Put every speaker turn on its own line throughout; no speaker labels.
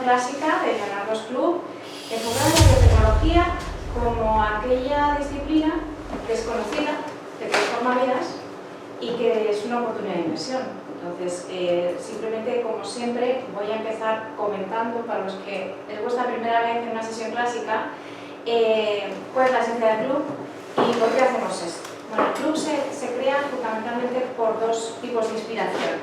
clásica de llamarlos club, enfocada en la biotecnología como aquella disciplina desconocida que transforma vidas y que es una oportunidad de inversión. Entonces, simplemente, como siempre, voy a empezar comentando, para los que es vuestra primera vez en una sesión clásica, cuál es la esencia del club y por qué hacemos esto. Bueno, el club se crea fundamentalmente por dos tipos de inspiración.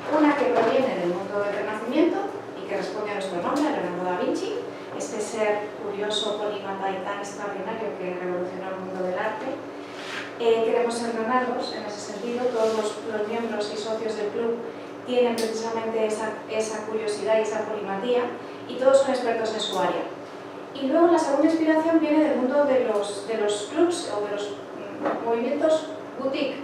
Una que proviene del mundo del Renacimiento y que responde a nuestro nombre, Leonardo da Vinci, este ser curioso, polímata y tan extraordinario que revolucionó el mundo del arte. Queremos ser Leonardos en ese sentido. Todos los miembros y socios del club tienen precisamente esa curiosidad y esa polimatía, y todos son expertos en su área. Y luego la segunda inspiración viene del mundo de los clubs o de los movimientos boutique,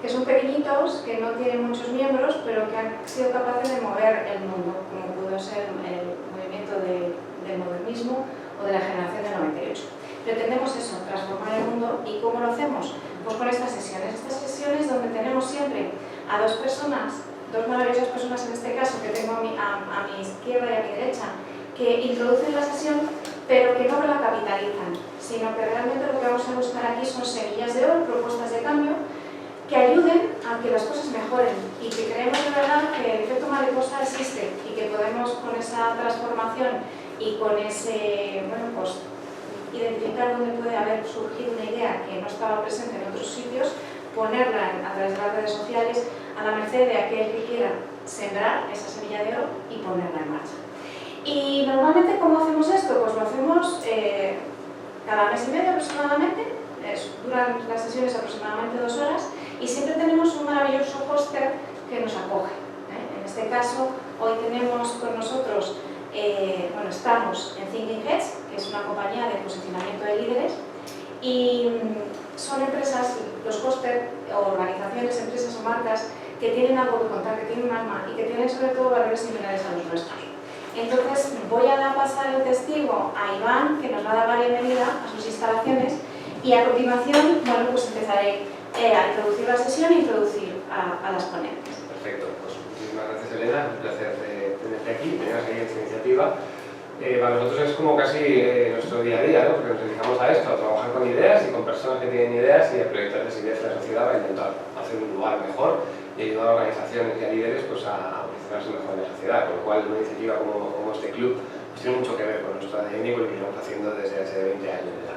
que son pequeñitos, que no tienen muchos miembros, pero que han sido capaces de mover el mundo, como pudo ser el movimiento del modernismo o de la generación del 98. Pretendemos eso, transformar el mundo. ¿Y cómo lo hacemos? Pues con estas sesiones donde tenemos siempre a dos personas, dos maravillosas personas en este caso, que tengo a mi izquierda y a mi derecha, que introducen la sesión, pero que no la capitalizan, sino que realmente lo que vamos a buscar aquí son semillas de oro, propuestas de cambio, que ayuden a que las cosas mejoren y que creemos de verdad que el efecto mariposa existe y que podemos, con esa transformación y con ese, bueno, pues identificar dónde puede haber surgido una idea que no estaba presente en otros sitios, ponerla a través de las redes sociales a la merced de aquel que quiera sembrar esa semilla de oro y ponerla en marcha. Y normalmente, ¿cómo hacemos esto? Pues lo hacemos cada mes y medio aproximadamente, duran las sesiones aproximadamente 2 horas, y siempre tenemos un maravilloso póster que nos acoge. En este caso, hoy tenemos con nosotros, bueno, estamos en Thinking Heads, que es una compañía de posicionamiento de líderes, y son empresas, los póster o organizaciones, empresas o marcas que tienen algo que contar, que tienen un alma y que tienen sobre todo valores similares a los nuestros. Entonces voy a pasar el testigo a Iván, que nos va a dar la bienvenida a sus instalaciones, y a continuación, bueno, pues empezaré a introducir la sesión e introducir a las ponentes.
Perfecto, pues muchísimas gracias, Elena, un placer tenerte aquí, tener aquí esta iniciativa. Para nosotros es como casi nuestro día a día, ¿no? Porque nos dedicamos a esto, a trabajar con ideas y con personas que tienen ideas y a proyectar las ideas en la sociedad para intentar hacer un lugar mejor y ayudar a organizaciones y a líderes pues, a posicionarse mejor en la sociedad, con lo cual una iniciativa como este club pues, tiene mucho que ver con nuestro ADN y con lo que estamos haciendo desde hace 20 años ya.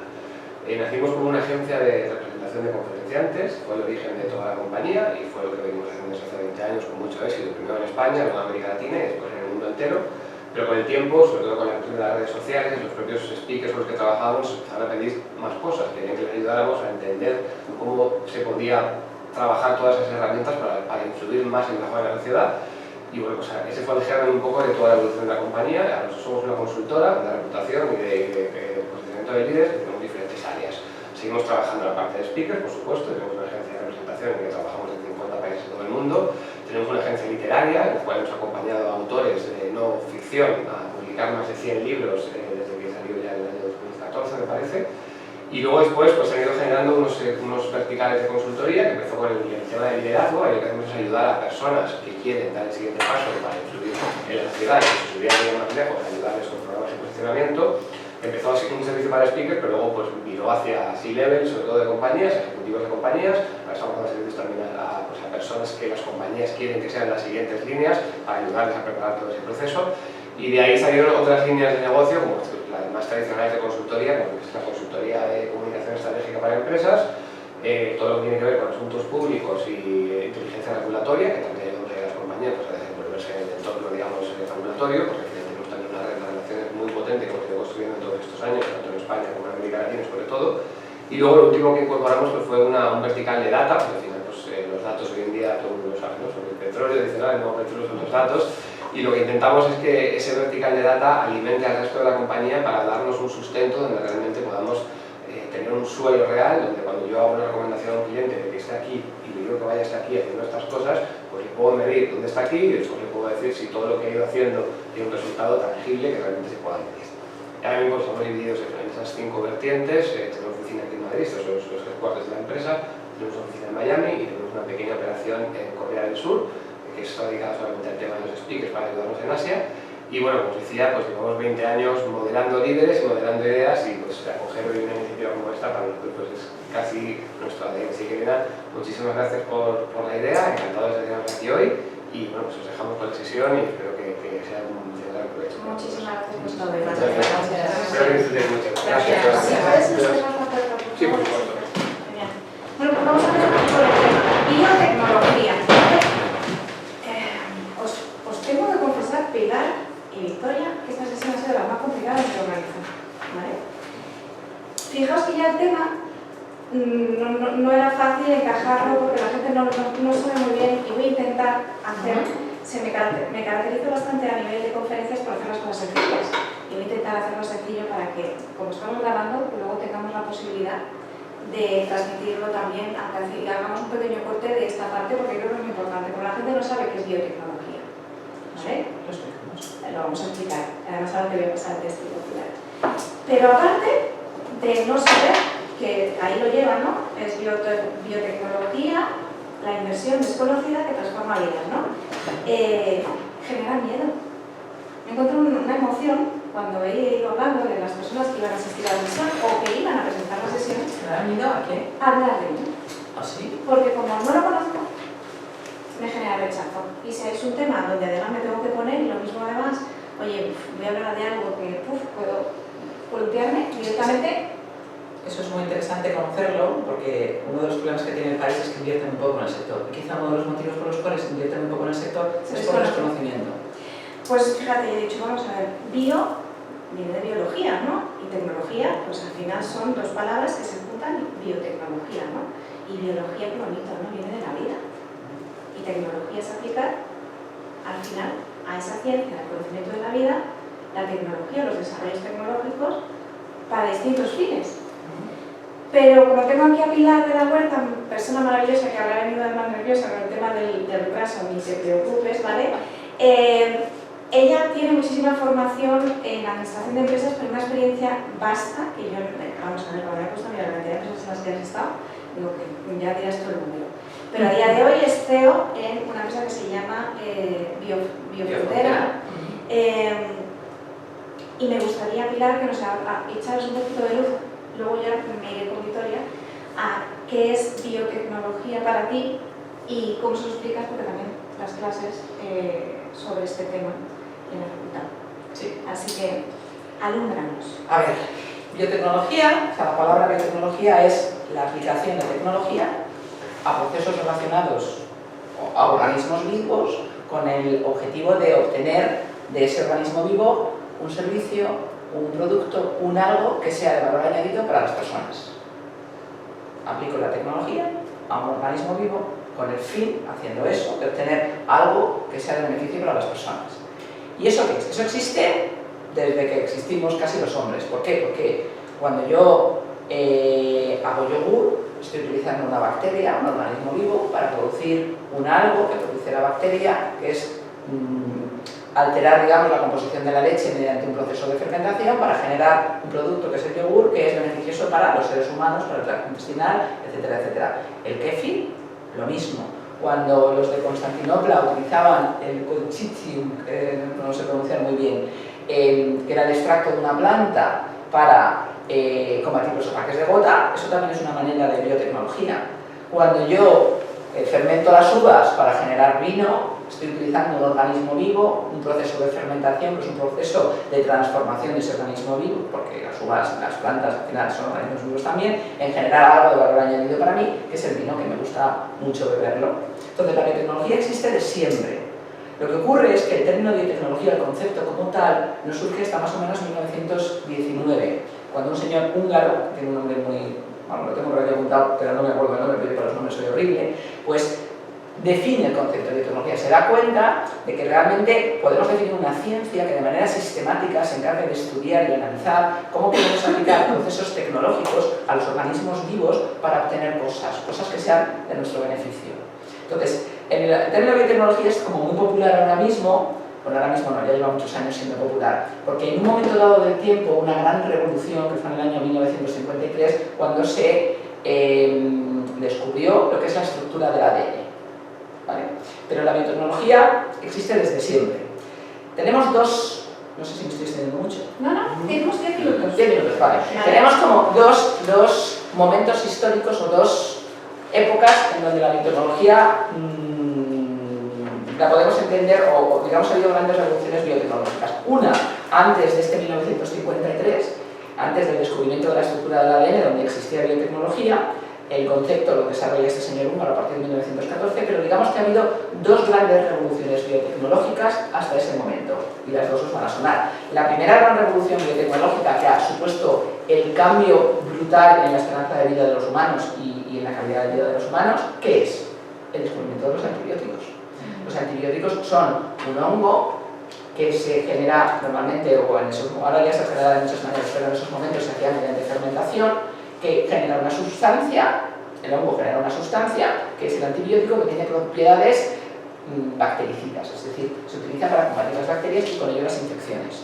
Nacimos como una agencia de representación de conferenciantes, fue el origen de toda la compañía y fue lo que venimos haciendo desde hace 20 años con mucho éxito, primero en España, luego en América Latina y después en el mundo entero. Pero con el tiempo, sobre todo con la cuestión de las redes sociales, los propios speakers con los que trabajamos empezaron a pedir más cosas, querían que les ayudáramos a entender cómo se podía trabajar todas esas herramientas para influir más en la mejora de la sociedad. Y bueno, pues ese fue el germen un poco de toda la evolución de la compañía. Ahora somos una consultora de reputación y de posicionamiento de líderes que tenemos diferentes áreas. Seguimos trabajando en la parte de speakers, por supuesto, tenemos una agencia de representación en que trabajamos en 50 países de todo el mundo. Tenemos una agencia literaria en la cual hemos acompañado a autores de no ficción a publicar más de 100 libros desde que salió ya en el año 2014, me parece. Y luego después pues, han ido generando unos verticales de consultoría que empezó con el tema de liderazgo, y lo que hacemos es ayudar a personas que quieren dar el siguiente paso para influir en la sociedad y que se subieran más lejos, ayudarles con programas de posicionamiento. Empezó así como un servicio para speakers, pero luego pues, viró hacia C-level, sobre todo de compañías, ejecutivos de compañías. Ahora estamos dando servicios también a personas que las compañías quieren que sean las siguientes líneas para ayudarles a preparar todo ese proceso. Y de ahí salieron otras líneas de negocio, como las más tradicionales de consultoría, como es la consultoría de comunicación estratégica para empresas, todo lo que tiene que ver con asuntos públicos y inteligencia regulatoria, que también ayuda a las compañías pues, a desenvolverse en el entorno, digamos, regulatorio, porque tenemos también una red de relaciones muy potente que hemos ido construyendo en todos estos años, tanto en España como en América Latina sobre todo. Y luego lo último que incorporamos pues, fue un vertical de data, porque al final pues, los datos hoy en día todo el mundo lo sabe, ¿no? Sobre el petróleo, adicional, el nuevo petróleo son los datos. Y lo que intentamos es que ese vertical de data alimente al resto de la compañía para darnos un sustento donde realmente podamos tener un suelo real, donde cuando yo hago una recomendación a un cliente de que esté aquí y le digo que vaya hasta aquí haciendo estas cosas, pues le puedo medir dónde está aquí y después le puedo decir si todo lo que he ido haciendo tiene un resultado tangible que realmente se pueda medir. Y ahora mismo estamos divididos en esas 5 vertientes, tenemos oficina aquí en Madrid, estos son los headquarters de la empresa, tenemos una oficina en Miami y tenemos una pequeña operación en Corea del Sur, que está dedicada solamente al tema de los speakers para ayudarnos en Asia. Y bueno, como os decía, pues llevamos 20 años modelando líderes y modelando ideas, y pues acoger hoy una iniciativa como esta para nosotros pues es casi nuestro ADN. Así que Elena, muchísimas gracias por la idea, encantados de teneros aquí hoy, y bueno, pues os dejamos con la sesión y espero que sea de gran provecho.
Muchísimas gracias por todo.
Gracias. Espero que disfrutéis mucho. Gracias.
¿Sí puedes explicar la puerta, por favor?
Sí, por supuesto.
Genial. Bueno, pues vamos a ver un poco el tema. Biotecnología. Os tengo que confesar, Pilar y Victoria, que esta sesión ha sido la más complicada de organizar. ¿Vale? Fijaos que ya el tema no era fácil encajarlo porque la gente no sabe muy bien, y voy a intentar hacer, me caracterizo bastante a nivel de conferencias por hacer las cosas sencillas, y voy a intentar hacerlo sencillo para que, como estamos grabando, luego tengamos la posibilidad de transmitirlo también, y hagamos un pequeño corte de esta parte porque creo que es muy importante, porque la gente no sabe qué es biotecnología. ¿Vale? Lo vamos a explicar, además ahora te voy a pasar el testigo. Pero aparte de no saber, que ahí lo lleva, ¿no? Es biotecnología, la inversión desconocida que transforma vidas, ¿no? Genera miedo. Me encontré una emoción cuando he ido hablando de las personas que iban a asistir a la sesión o que iban a presentar la sesión.
¿Me han ido a qué?
A hablar de ello.
¿Ah, sí?
Porque como no lo conozco, me genera rechazo. Y si es un tema donde además me tengo que poner, y lo mismo además, oye, voy a hablar de algo que puedo columpiarme directamente.
Eso es muy interesante conocerlo, porque uno de los problemas que tiene el país es que invierten un poco en el sector. Y quizá uno de los motivos por los cuales invierten un poco en el sector es por desconocimiento.
Pues fíjate, he dicho, vamos a ver, bio viene de biología, ¿no? Y tecnología, pues al final son dos palabras que se juntan, biotecnología, ¿no? Y biología, qué bonito, ¿no? Viene de la vida. Y tecnología es aplicar, al final, a esa ciencia, al conocimiento de la vida, la tecnología, los desarrollos tecnológicos, para distintos fines. Pero como tengo aquí a Pilar de la Huerta, persona maravillosa que habrá venido además nerviosa con el tema del retraso, ni te preocupes, ¿vale? Ella tiene muchísima formación en administración de empresas, pero una experiencia vasta, que yo, vamos a ver, cuando me he puesto a mirar la cantidad de empresas en las que has estado, digo que ya dirás todo el número. Pero a día de hoy es CEO en una empresa que se llama Biofrontera. Y me gustaría, Pilar, que nos echaras un poquito de luz, luego ya me iré con Victoria, a qué es biotecnología para ti y cómo se lo explicas, porque también las clases sobre este tema en la facultad.
Sí.
Así que, alúmbranos.
A ver, biotecnología, o sea, la palabra biotecnología es la aplicación de tecnología a procesos relacionados a organismos vivos con el objetivo de obtener de ese organismo vivo un servicio, un producto, un algo que sea de valor añadido para las personas. Aplico la tecnología a un organismo vivo con el fin, haciendo eso, de obtener algo que sea de beneficio para las personas. ¿Y eso qué es? Eso existe desde que existimos casi los hombres. ¿Por qué? Porque cuando yo hago yogur, estoy utilizando una bacteria, un organismo vivo, para producir un algo que produce la bacteria, que es alterar, digamos, la composición de la leche mediante un proceso de fermentación para generar un producto que es el yogur, que es beneficioso para los seres humanos, para el tracto intestinal, etcétera, etcétera. El kéfir, lo mismo. Cuando los de Constantinopla utilizaban el colchicum, no sé pronunciar muy bien, que era el extracto de una planta para combatir los ataques de gota, eso también es una manera de biotecnología. Cuando yo fermento las uvas para generar vino, estoy utilizando un organismo vivo, un proceso de fermentación, que es un proceso de transformación de ese organismo vivo, porque las uvas, las plantas al final son organismos vivos también, en generar algo de valor añadido para mí, que es el vino, que me gusta mucho beberlo. Entonces la biotecnología existe de siempre. Lo que ocurre es que el término biotecnología, el concepto como tal, no surge hasta más o menos 1919, cuando un señor húngaro, que tiene un nombre muy... bueno, lo tengo por aquí apuntado, pero no me acuerdo el nombre, porque para los nombres soy horrible, pues define el concepto de biotecnología, se da cuenta de que realmente podemos definir una ciencia que de manera sistemática se encargue de estudiar y analizar cómo podemos aplicar procesos tecnológicos a los organismos vivos para obtener cosas que sean de nuestro beneficio. Entonces, el término biotecnología es como muy popular ahora mismo, bueno, ahora mismo no, ya lleva muchos años siendo popular, porque en un momento dado del tiempo, una gran revolución, que fue en el año 1953, cuando se descubrió lo que es la estructura del ADN. ¿Vale? Pero la biotecnología existe desde siempre. Tenemos dos, no sé si me estoy extendiendo mucho.
No, tenemos 10 minutos.
10 minutos, vale. Tenemos como dos momentos históricos o dos épocas en donde la biotecnología la podemos entender, o digamos ha habido grandes revoluciones biotecnológicas. Una, antes de este 1953, antes del descubrimiento de la estructura del ADN, donde existía biotecnología, el concepto lo desarrolla este señor Ungar a partir de 1914, pero digamos que ha habido dos grandes revoluciones biotecnológicas hasta ese momento, y las dos os van a sonar. La primera gran revolución biotecnológica que ha supuesto el cambio brutal en la esperanza de vida de los humanos y en la calidad de vida de los humanos, ¿qué es? El descubrimiento de los antibióticos. Los antibióticos son un hongo que se genera normalmente, ahora ya se genera de muchas maneras, pero en esos momentos se hacía mediante fermentación, que genera una sustancia, el hongo genera una sustancia, que es el antibiótico, que tiene propiedades bactericidas, es decir, se utiliza para combatir las bacterias y con ello las infecciones.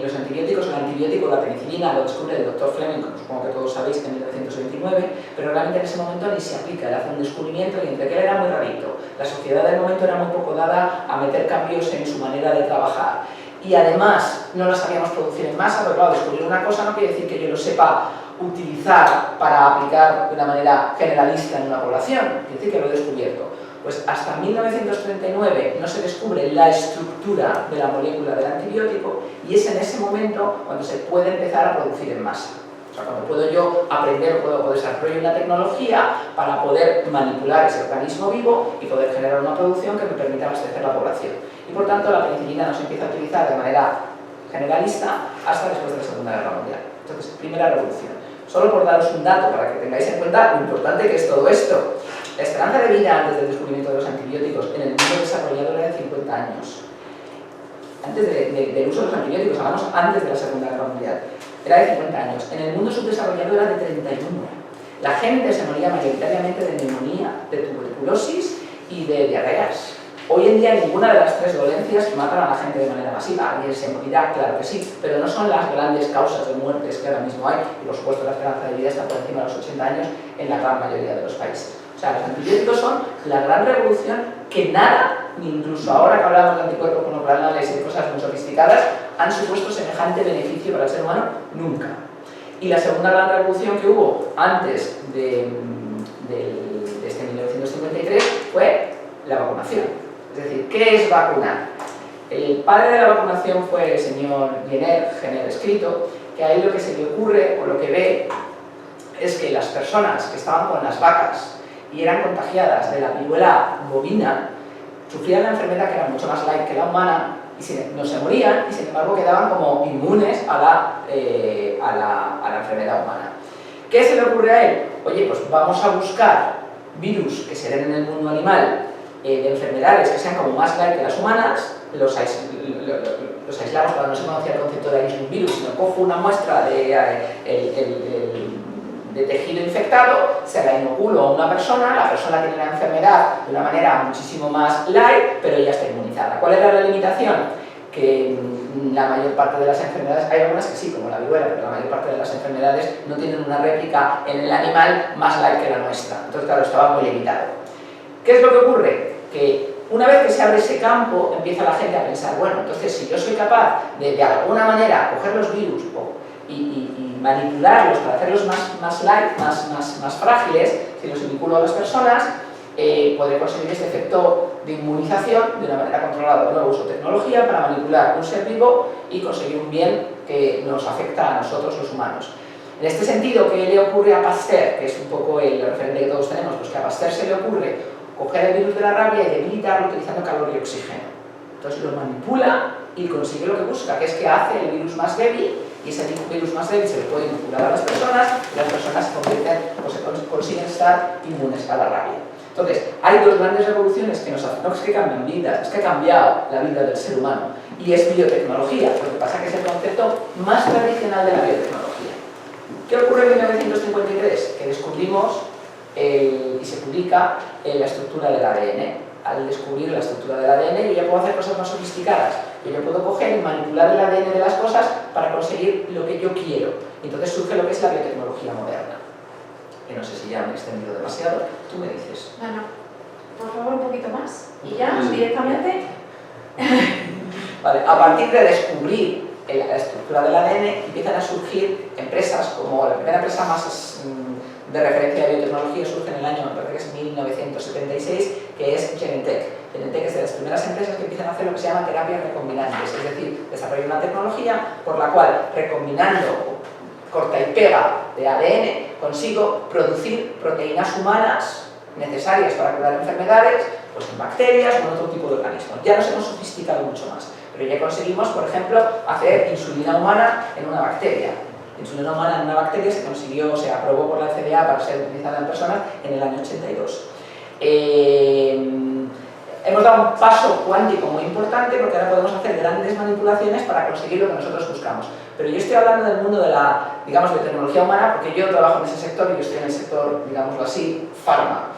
Los antibióticos, el antibiótico, la penicilina, lo descubre el Dr. Fleming, como supongo que todos sabéis, en 1929, pero realmente en ese momento ni se aplica, él hace un descubrimiento y entre que él era muy rarito, la sociedad del momento era muy poco dada a meter cambios en su manera de trabajar. Y además no la sabíamos producir en masa, pero claro, descubrir una cosa no quiere decir que yo lo sepa utilizar para aplicar de una manera generalista en una población, quiere decir que lo he descubierto. Pues hasta 1939 no se descubre la estructura de la molécula del antibiótico y es en ese momento cuando se puede empezar a producir en masa. O sea, cuando puedo yo aprender o puedo desarrollar una tecnología para poder manipular ese organismo vivo y poder generar una producción que me permita abastecer la población. Y por tanto la penicilina no se empieza a utilizar de manera generalista hasta después de la Segunda Guerra Mundial. Entonces, primera revolución. Solo por daros un dato para que tengáis en cuenta lo importante que es todo esto. La esperanza de vida antes del descubrimiento de los antibióticos en el mundo desarrollado era de 50 años. Antes del uso de los antibióticos, hablamos antes de la Segunda Guerra Mundial, era de 50 años. En el mundo subdesarrollado era de 31. La gente se moría mayoritariamente de neumonía, de tuberculosis y de diarreas. Hoy en día ninguna de las tres dolencias matan a la gente de manera masiva. Alguien se morirá, claro que sí, pero no son las grandes causas de muertes que ahora mismo hay. Y por supuesto la esperanza de vida está por encima de los 80 años en la gran mayoría de los países. O sea, los antibióticos son la gran revolución que nada, ni incluso ahora que hablamos de anticuerpos monoclonales y de cosas muy sofisticadas, han supuesto semejante beneficio para el ser humano nunca. Y la segunda gran revolución que hubo antes de este 1953 fue la vacunación. Es decir, ¿qué es vacunar? El padre de la vacunación fue el señor Jenner escrito, que a él lo que se le ocurre o lo que ve es que las personas que estaban con las vacas y eran contagiadas de la viruela bovina sufrían la enfermedad que era mucho más light que la humana y no se morían y sin embargo quedaban como inmunes a la enfermedad humana. ¿Qué se le ocurre a él? Oye, pues vamos a buscar virus que se den en el mundo animal de enfermedades que sean como más light que las humanas, los aislamos cuando no se conocía el concepto de aisling virus, sino cojo una muestra de tejido infectado, se la inoculo a una persona, la persona tiene la enfermedad de una manera muchísimo más light, pero ya está inmunizada. ¿Cuál era la limitación? Que la mayor parte de las enfermedades, hay algunas que sí, como la viruela, pero la mayor parte de las enfermedades no tienen una réplica en el animal más light que la nuestra. Entonces, claro, estaba muy limitado. ¿Qué es lo que ocurre? Que una vez que se abre ese campo, empieza la gente a pensar, bueno, entonces si yo soy capaz de alguna manera coger los virus y manipularlos para hacerlos más light, más frágiles, si los vinculo a las personas, podré conseguir este efecto de inmunización de una manera controlada. De nuevo uso tecnología para manipular un ser vivo y conseguir un bien que nos afecta a nosotros los humanos. En este sentido, ¿qué le ocurre a Pasteur? Que es un poco el referente que todos tenemos, pues que a Pasteur se le ocurre coger el virus de la rabia y debilitarlo utilizando calor y oxígeno. Entonces lo manipula y consigue lo que busca, que es que hace el virus más débil y ese virus más débil se le puede inocular a las personas y las personas se convierten o se consiguen estar inmunes a la rabia. Entonces, hay dos grandes revoluciones que nos hacen, no es que cambien vidas, es que ha cambiado la vida del ser humano y es biotecnología, lo que pasa es que es el concepto más tradicional de la biotecnología. ¿Qué ocurre en 1953? Que descubrimos y se publica la estructura del ADN. Al descubrir la estructura del ADN yo ya puedo hacer cosas más sofisticadas. Yo ya puedo coger y manipular el ADN de las cosas para conseguir lo que yo quiero. Y entonces surge lo que es la biotecnología moderna. Que no sé si ya me he extendido demasiado. Tú me dices.
No, por favor, un poquito más. Y ya, directamente.
Vale, a partir de descubrir la estructura del ADN, empiezan a surgir empresas como la primera empresa más de referencia de biotecnología surge en el año, me parece que es 1976, que es Genentech. Genentech es de las primeras empresas que empiezan a hacer lo que se llama terapias recombinantes, es decir, desarrollan una tecnología por la cual, recombinando corta y pega de ADN, consigo producir proteínas humanas necesarias para curar enfermedades, pues en bacterias o en otro tipo de organismos. Ya nos hemos sofisticado mucho más, pero ya conseguimos, por ejemplo, hacer insulina humana en una bacteria. La insulina humana en una bacteria se consiguió, se aprobó por la FDA para ser utilizada en personas en el año 82. Hemos dado un paso cuántico muy importante porque ahora podemos hacer grandes manipulaciones para conseguir lo que nosotros buscamos. Pero yo estoy hablando del mundo de la, digamos, de tecnología humana porque yo trabajo en ese sector y yo estoy en el sector, digámoslo así, farma.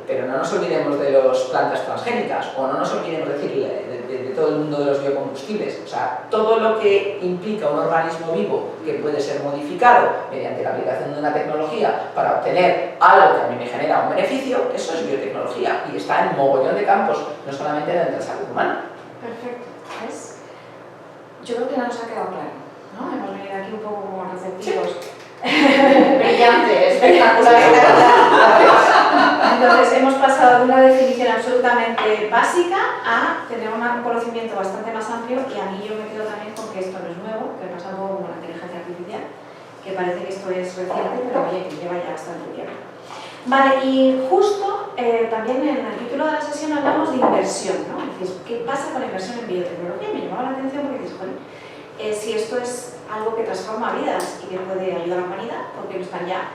Pero no nos olvidemos de las plantas transgénicas o no nos olvidemos de todo el mundo de los biocombustibles. O sea, todo lo que implica un organismo vivo que puede ser modificado mediante la aplicación de una tecnología para obtener algo que a mí me genera un beneficio, eso es biotecnología y está en un mogollón de campos, no solamente dentro de la salud humana.
Perfecto. ¿Ves? Yo creo que ya nos ha quedado claro, ¿no? Hemos venido aquí un poco como receptivos.
Brillante, espectacular.
Entonces hemos pasado de una definición absolutamente básica a tener un conocimiento bastante más amplio y a mí yo me quedo también con que esto no es nuevo, que pasa un poco como la inteligencia artificial, que parece que esto es reciente, pero oye, que lleva ya bastante tiempo. Vale, y justo también en el título de la sesión hablamos de inversión, ¿no? Dices, ¿qué pasa con la inversión en biotecnología? Me llamaba la atención porque dices, bueno, si esto es algo que transforma vidas y que puede ayudar a la humanidad, porque no están ya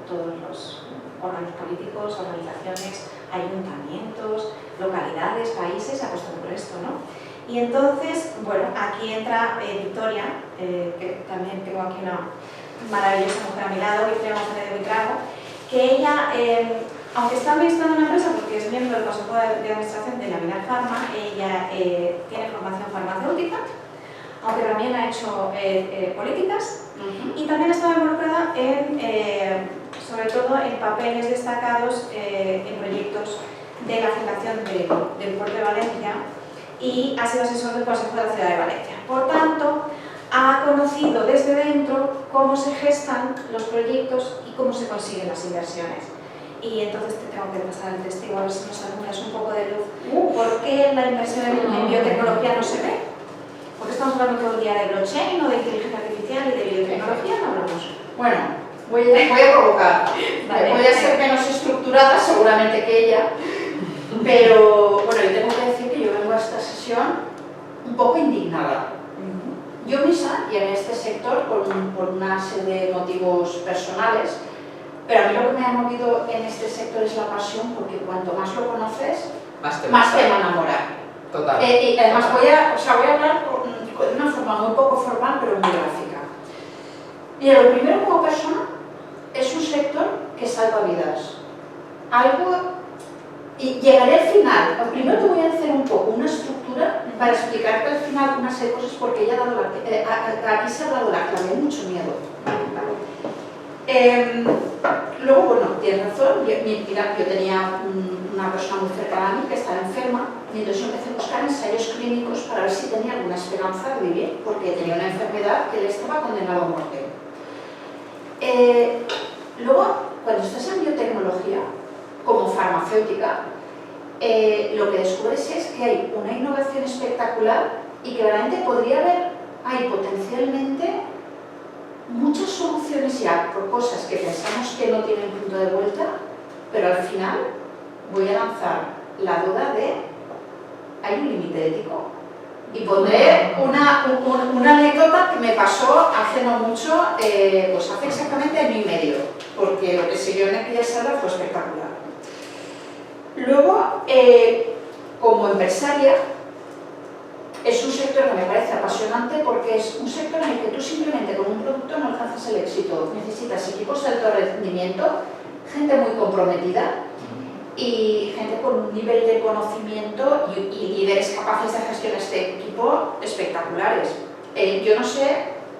todos los órganos políticos, organizaciones, ayuntamientos, localidades, países apostando por esto, ¿no? Y entonces, bueno, aquí entra Victoria, que también tengo aquí una maravillosa mujer a mi lado, Victoria González de Buitrago, que ella, aunque está administrando una empresa porque es miembro del Consejo de Administración de Laminar Pharma, ella tiene formación farmacéutica, aunque también ha hecho políticas y también ha estado involucrada en, sobre todo en papeles destacados en proyectos de la Fundación del Puerto de Valencia y ha sido asesor del Consejo de la Ciudad de Valencia. Por tanto, ha conocido desde dentro cómo se gestan los proyectos y cómo se consiguen las inversiones. Y entonces te tengo que pasar el testigo a ver si nos alumbras un poco de luz. ¿Por qué la inversión en biotecnología no se ve? Porque estamos hablando todo el día de blockchain o de inteligencia artificial y de biotecnología, no hablamos.
Bueno, voy a provocar.
Vale.
Voy a ser menos estructurada seguramente que ella, pero bueno, yo tengo que decir que yo vengo a esta sesión un poco indignada. Yo misma y en este sector por una serie de motivos personales, pero a mí lo que me ha movido en este sector es la pasión, porque cuanto más lo conoces, más te va a enamorar.
Total.
Y además voy a hablar de una forma muy poco formal, pero muy gráfica. Mira, lo primero como persona es un sector que salva vidas. Y llegaré al final. Lo primero te voy a hacer un poco una estructura para explicarte al final una serie de cosas, porque ya he dado aquí se ha dado la clave, hay mucho miedo. Luego, bueno, tienes razón, yo tenía una persona muy cercana a mí que estaba enferma y entonces yo empecé a buscar ensayos clínicos para ver si tenía alguna esperanza de vivir, porque tenía una enfermedad que le estaba condenada a muerte. Luego, cuando estás en biotecnología, como farmacéutica, lo que descubres es que hay una innovación espectacular y que realmente hay potencialmente muchas soluciones ya por cosas que pensamos que no tienen punto de vuelta, pero al final voy a lanzar la duda de ¿hay un límite ético? Y pondré una anécdota que me pasó hace no mucho, pues hace exactamente año y medio, porque lo que se vio en aquella sala fue espectacular. Luego, como empresaria, es un sector que me parece apasionante porque es un sector en el que tú simplemente con un producto no alcanzas el éxito. Necesitas equipos de alto rendimiento, gente muy comprometida y gente con un nivel de conocimiento y líderes capaces de gestionar este equipo espectaculares. Yo no sé,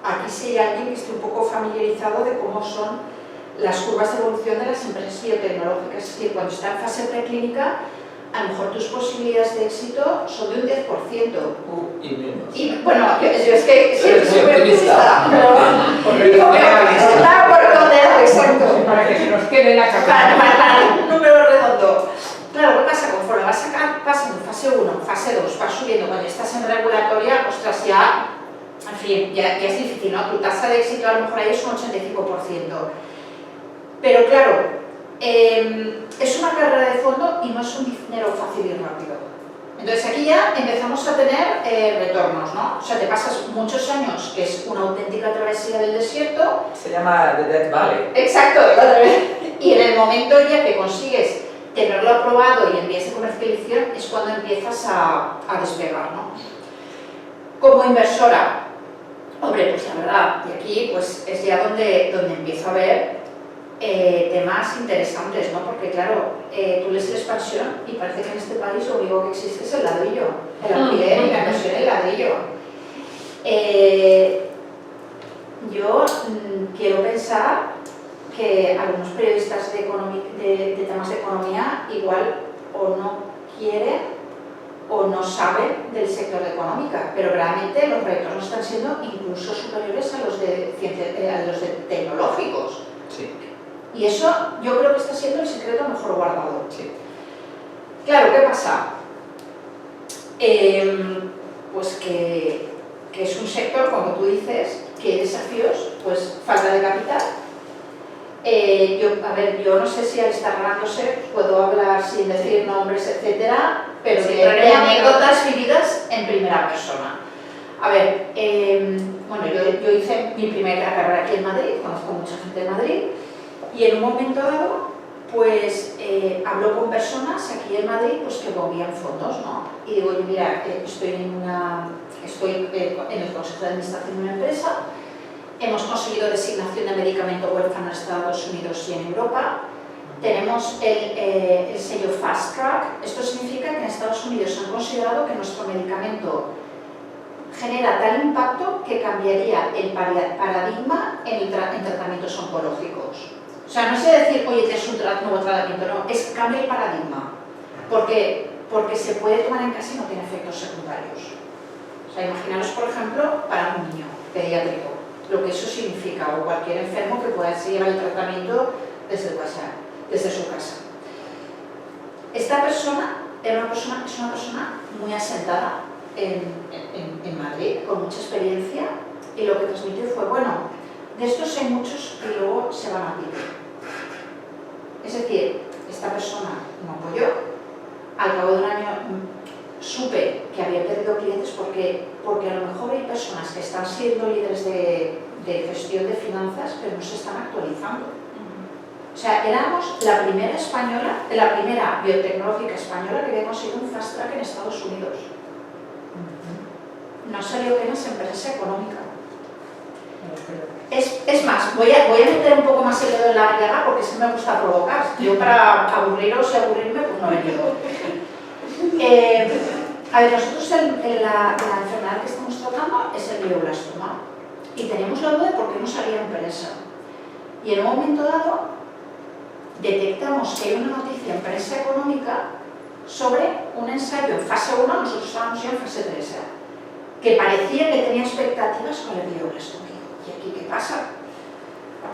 aquí si hay alguien que esté un poco familiarizado de cómo son las curvas de evolución de las empresas biotecnológicas. Es decir, cuando está en fase preclínica a lo mejor tus posibilidades de éxito son de un 10%.
Y menos.
Y bueno, yo es que siempre
Eres
soy
muy optimista.
Está por redondear, exacto.
Para que se nos quede en la cabeza.
Para un número redondo. Claro, ¿qué pasa? Conforme vas pasando fase 1, fase 2, vas subiendo, cuando estás en regulatoria, ostras, ya, en fin, ya es difícil, ¿no? Tu tasa de éxito a lo mejor ahí es un 85%. Pero claro, es una carrera de fondo y no es un dinero fácil y rápido. Entonces aquí ya empezamos a tener retornos, ¿no? O sea, te pasas muchos años, que es una auténtica travesía del desierto.
Se llama The Death Valley.
Exacto, y en el momento ya que consigues tenerlo aprobado y en vías de comercialización es cuando empiezas a despegar, ¿no? Como inversora, hombre, pues la verdad, y aquí pues es ya donde empiezo a ver temas interesantes, ¿no? Porque claro, tú lees la expansión y parece que en este país lo único que existe es el ladrillo, el alquiler y la inversión en el ladrillo. Yo quiero pensar que algunos periodistas de temas de economía igual o no quieren o no saben del sector de económica, pero realmente los retornos están siendo incluso superiores a los de tecnológicos.
Sí.
Y eso yo creo que está siendo el secreto mejor guardado.
Sí.
Claro, ¿qué pasa? Pues que es un sector, como tú dices, que hay desafíos, pues falta de capital. Yo no sé si al estar ganándose puedo hablar sin decir nombres, etcétera, pero
Sí,
de anécdotas vividas en primera persona. A ver, bueno, yo hice mi primera carrera aquí en Madrid, conozco mucha gente en Madrid, y en un momento dado, pues hablo con personas aquí en Madrid pues, que movían fondos, ¿no? Y digo, oye, mira, estoy en el consejo de administración de una empresa. Hemos conseguido designación de medicamento huérfano en Estados Unidos y en Europa. Tenemos el sello Fast Track. Esto significa que en Estados Unidos han considerado que nuestro medicamento genera tal impacto que cambiaría el paradigma en tratamientos oncológicos. O sea, no es decir, oye, tienes un nuevo tratamiento, no, es cambia el paradigma. Porque se puede tomar en casa y no tiene efectos secundarios. O sea, imaginaros, por ejemplo, para un niño pediátrico, lo que eso significa, o cualquier enfermo que pueda llevar el tratamiento desde su casa. Esta persona es una persona muy asentada en Madrid, con mucha experiencia, y lo que transmitió fue, bueno, de estos hay muchos que luego se van a pique. Es decir, esta persona me apoyó, al cabo de un año supe que había perdido clientes porque a lo mejor hay personas que están siendo líderes de gestión de finanzas pero no se están actualizando. O sea, éramos la primera biotecnológica española que había conseguido un fast track en Estados Unidos. No salió apenas en prensa económica. Es más, voy a meter un poco más el dedo en la llaga porque sí me gusta provocar. Yo para aburriros y aburrirme, pues no he venido. A ver, nosotros la enfermedad que estamos tratando es el glioblastoma y teníamos la duda de por qué no salía en prensa. Y en un momento dado detectamos que hay una noticia en prensa económica sobre un ensayo en fase 1, nosotros estábamos ya en fase 3, que parecía que tenía expectativas con el glioblastoma. ¿Y aquí qué pasa?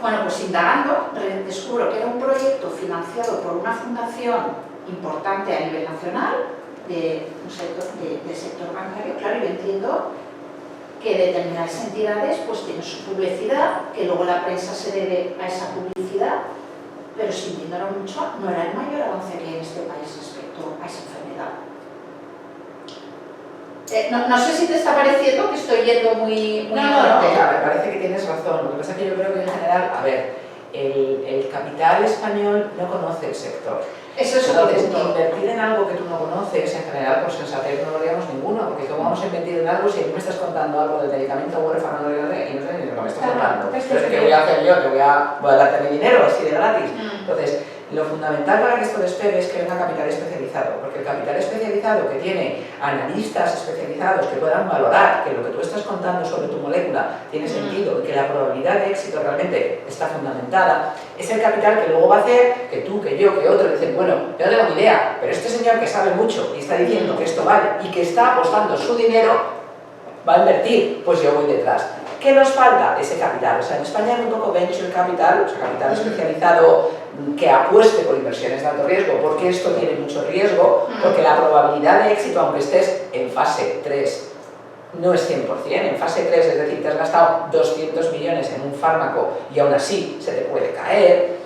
Bueno, pues indagando, descubro que era un proyecto financiado por una fundación importante a nivel nacional, del sector bancario, claro, y yo entiendo que determinadas entidades pues tienen su publicidad, que luego la prensa se debe a esa publicidad, pero sintiéndolo mucho, no era el mayor avance que hay en este país respecto a esa enfermedad. No sé si te está pareciendo que estoy yendo muy
No,
norte.
claro, me parece que tienes razón. Lo que pasa es que yo creo que en general, a ver, el capital español no conoce el sector.
Eso es otro
Entonces,
punto.
invertir en algo que tú no conoces, en general, por sensatez no lo haríamos ninguno, porque ¿cómo vamos a invertir en algo si tú me estás contando algo del medicamento huérfano y no sé ni de lo que me estás hablando? Entonces, ¿qué voy a hacer yo? Que voy a darte mi dinero así de gratis. Entonces, Lo fundamental para que esto despegue es que venga capital especializado, porque el capital especializado que tiene analistas especializados que puedan valorar que lo que tú estás contando sobre tu molécula tiene sentido y que la probabilidad de éxito realmente está fundamentada, es el capital que luego va a hacer que tú, que yo, que otro dicen, bueno, yo no tengo ni idea, pero este señor que sabe mucho y está diciendo que esto vale y que está apostando su dinero, va a invertir, pues yo voy detrás. ¿Qué nos falta? Ese capital. O sea, en España hay muy poco venture capital, o sea, capital especializado que apueste por inversiones de alto riesgo, porque esto tiene mucho riesgo, porque la probabilidad de éxito, aunque estés en fase 3, no es 100%. En fase 3, es decir, te has gastado 200 millones en un fármaco y aún así se te puede caer,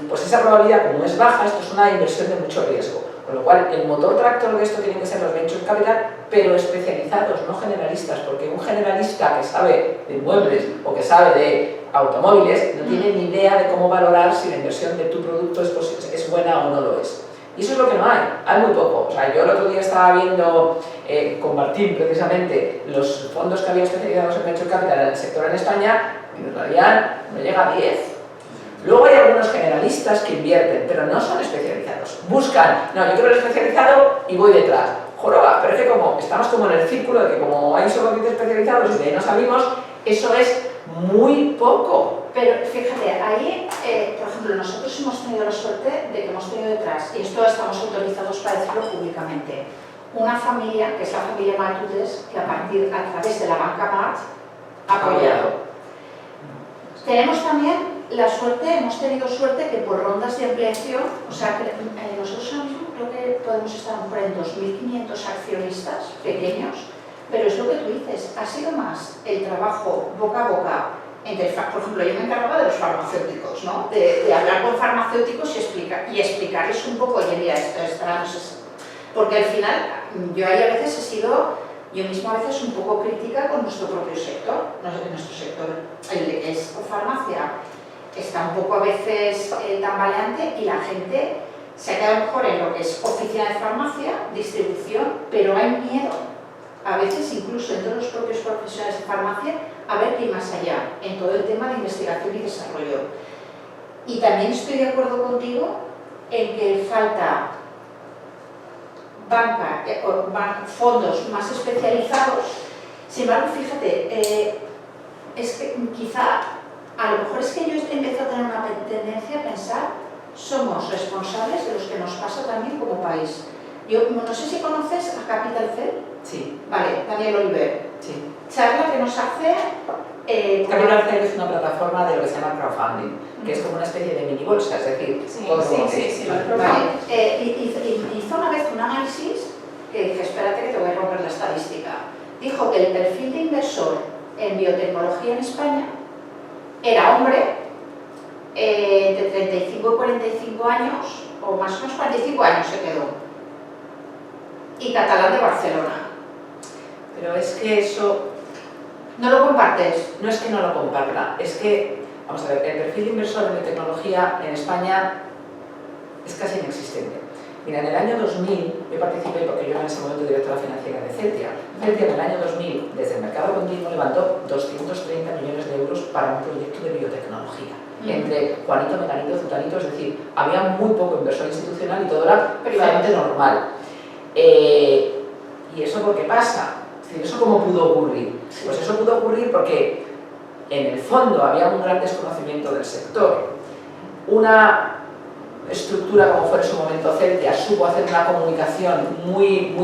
pues esa probabilidad, como es baja, esto es una inversión de mucho riesgo. Con lo cual, el motor tractor de esto tiene que ser los venture capital, pero especializados, no generalistas, porque un generalista que sabe de muebles o que sabe de automóviles no tiene ni idea de cómo valorar si la inversión de tu producto es buena o no lo es. Y eso es lo que no hay muy poco. O sea, yo el otro día estaba viendo con Martín precisamente los fondos que había especializados en venture capital en el sector en España y en realidad no llega a 10. Luego hay algunos generalistas que invierten, pero no son especializados. Buscan, no, yo quiero el especializado y voy detrás. Joroba, pero es que como estamos como en el círculo de que como hay solo 10 especializados y de ahí no salimos, eso es muy poco.
Pero fíjate, ahí, por ejemplo, nosotros hemos tenido la suerte de que hemos tenido detrás, y esto estamos autorizados para decirlo públicamente, una familia, que es la familia Matutes, que a través de la banca Mart ha apoyado. Tenemos también la suerte, hemos tenido suerte que por rondas de ampliación, o sea, que nosotros ahora mismo creo que podemos estar por en 2.500 accionistas pequeños, pero es lo que tú dices, ha sido más el trabajo boca a boca entre, por ejemplo, yo me encargaba de los farmacéuticos, ¿no? De hablar con farmacéuticos y explicarles un poco, oye, mira, esto está, no sé, porque al final yo ahí a veces he sido yo misma a veces un poco crítica con nuestro propio sector, nuestro sector, el que es farmacia, está un poco a veces tambaleante y la gente se ha quedado mejor en lo que es oficina de farmacia, distribución, pero hay miedo, a veces incluso entre los propios profesionales de farmacia, a ver qué hay más allá en todo el tema de investigación y desarrollo. Y también estoy de acuerdo contigo en que falta fondos más especializados. Sin embargo, fíjate, es que quizá, a lo mejor es que yo empiezo a tener una tendencia a pensar, somos responsables de los que nos pasa también como país. Yo no sé si conoces a Capital Cell.
Sí.
Vale, Daniel Oliver.
Sí.
Charla que nos hace...
Capital Cell es una plataforma de lo que se llama crowdfunding, que es como una especie de mini bolsa, es decir,
sí,
todo
sí,
vale. Hizo una vez un análisis que dije, espérate que te voy a romper la estadística. Dijo que el perfil de inversor en biotecnología en España era hombre de 35 y 45 años, o más o menos 45 años se quedó, y catalán de Barcelona.
Pero es que eso...
¿No lo compartes?
No es que no lo comparta, es que, vamos a ver, el perfil de inversor en biotecnología en España es casi inexistente. Mira, en el año 2000, yo participé porque yo era en ese momento directora financiera de Celtia. Celtia en el año 2000, desde el mercado continuo, levantó 230 millones de euros para un proyecto de biotecnología. Entre Juanito, Meganito, Zutanito, es decir, había muy poco inversor institucional y todo era perfectamente normal. ¿Y eso por qué pasa? Es decir, ¿eso cómo pudo ocurrir? Pues eso pudo ocurrir porque en el fondo había un gran desconocimiento del sector. Una estructura como fue en su momento Celtia supo hacer una comunicación muy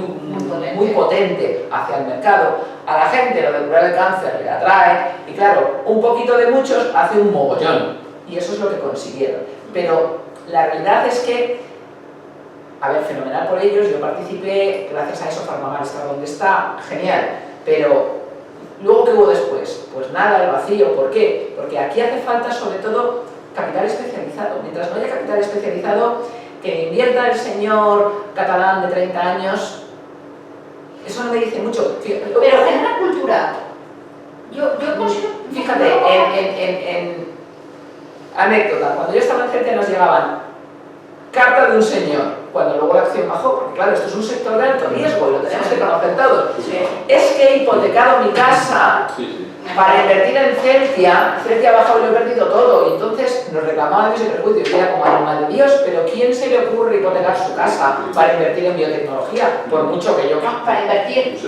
potente hacia el mercado. A la gente lo de curar el cáncer le atrae y claro, un poquito de muchos hace un mogollón y eso es lo que consiguieron. Pero la realidad es que, a ver, fenomenal por ellos, yo participé, gracias a eso Farmamar está donde está, genial, pero luego ¿qué hubo después? Pues nada, el vacío. ¿Por qué? Porque aquí hace falta sobre todo capital especializado. Mientras no haya capital especializado, que invierta el señor catalán de 30 años, eso no me dice mucho.
Pero genera cultura. Yo consigo...
Fíjate, en anécdota, cuando yo estaba en Celtia nos llegaban carta de un señor, cuando luego la acción bajó, porque claro, esto es un sector de alto riesgo y lo tenemos que conocer todos. Es que he hipotecado mi casa para invertir en Celtia ha bajado y lo he perdido todo. Y entonces nos reclamaban ese perjuicio. Y era como animal de Dios, pero ¿quién se le ocurre hipotecar su casa para invertir en biotecnología? Por mucho que yo...
No, para invertir.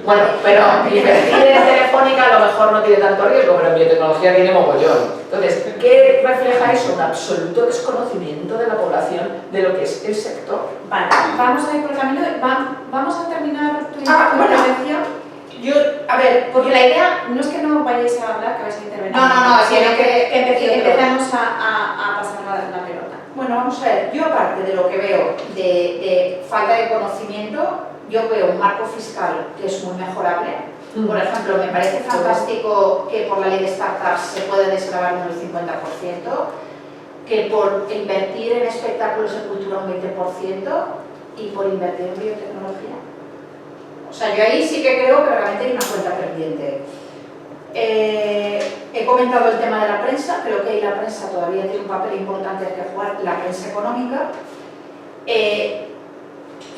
Bueno, pero invertir en Telefónica a lo mejor no tiene tanto riesgo, pero en biotecnología tiene mogollón. Entonces, ¿qué refleja eso? Un absoluto desconocimiento de la población de lo que es el sector.
Vale, vamos a ir por el camino. Vamos a terminar tu
Bueno.
intervención.
A ver,
Porque la idea no es que no vayáis a hablar, que vais a intervenir.
No,
sino
tiene que
empecemos a pasar la pelota.
Bueno, vamos a ver, yo aparte de lo que veo de falta de conocimiento, yo veo un marco fiscal que es muy mejorable. Por ejemplo, me parece fantástico que por la ley de startups se puede desgravar un 50%, que por invertir en espectáculos de cultura un 20% y por invertir en biotecnología. O sea, yo ahí sí que creo que realmente hay una cuenta pendiente. He comentado el tema de la prensa, creo que ahí la prensa todavía tiene un papel importante que jugar, la prensa económica.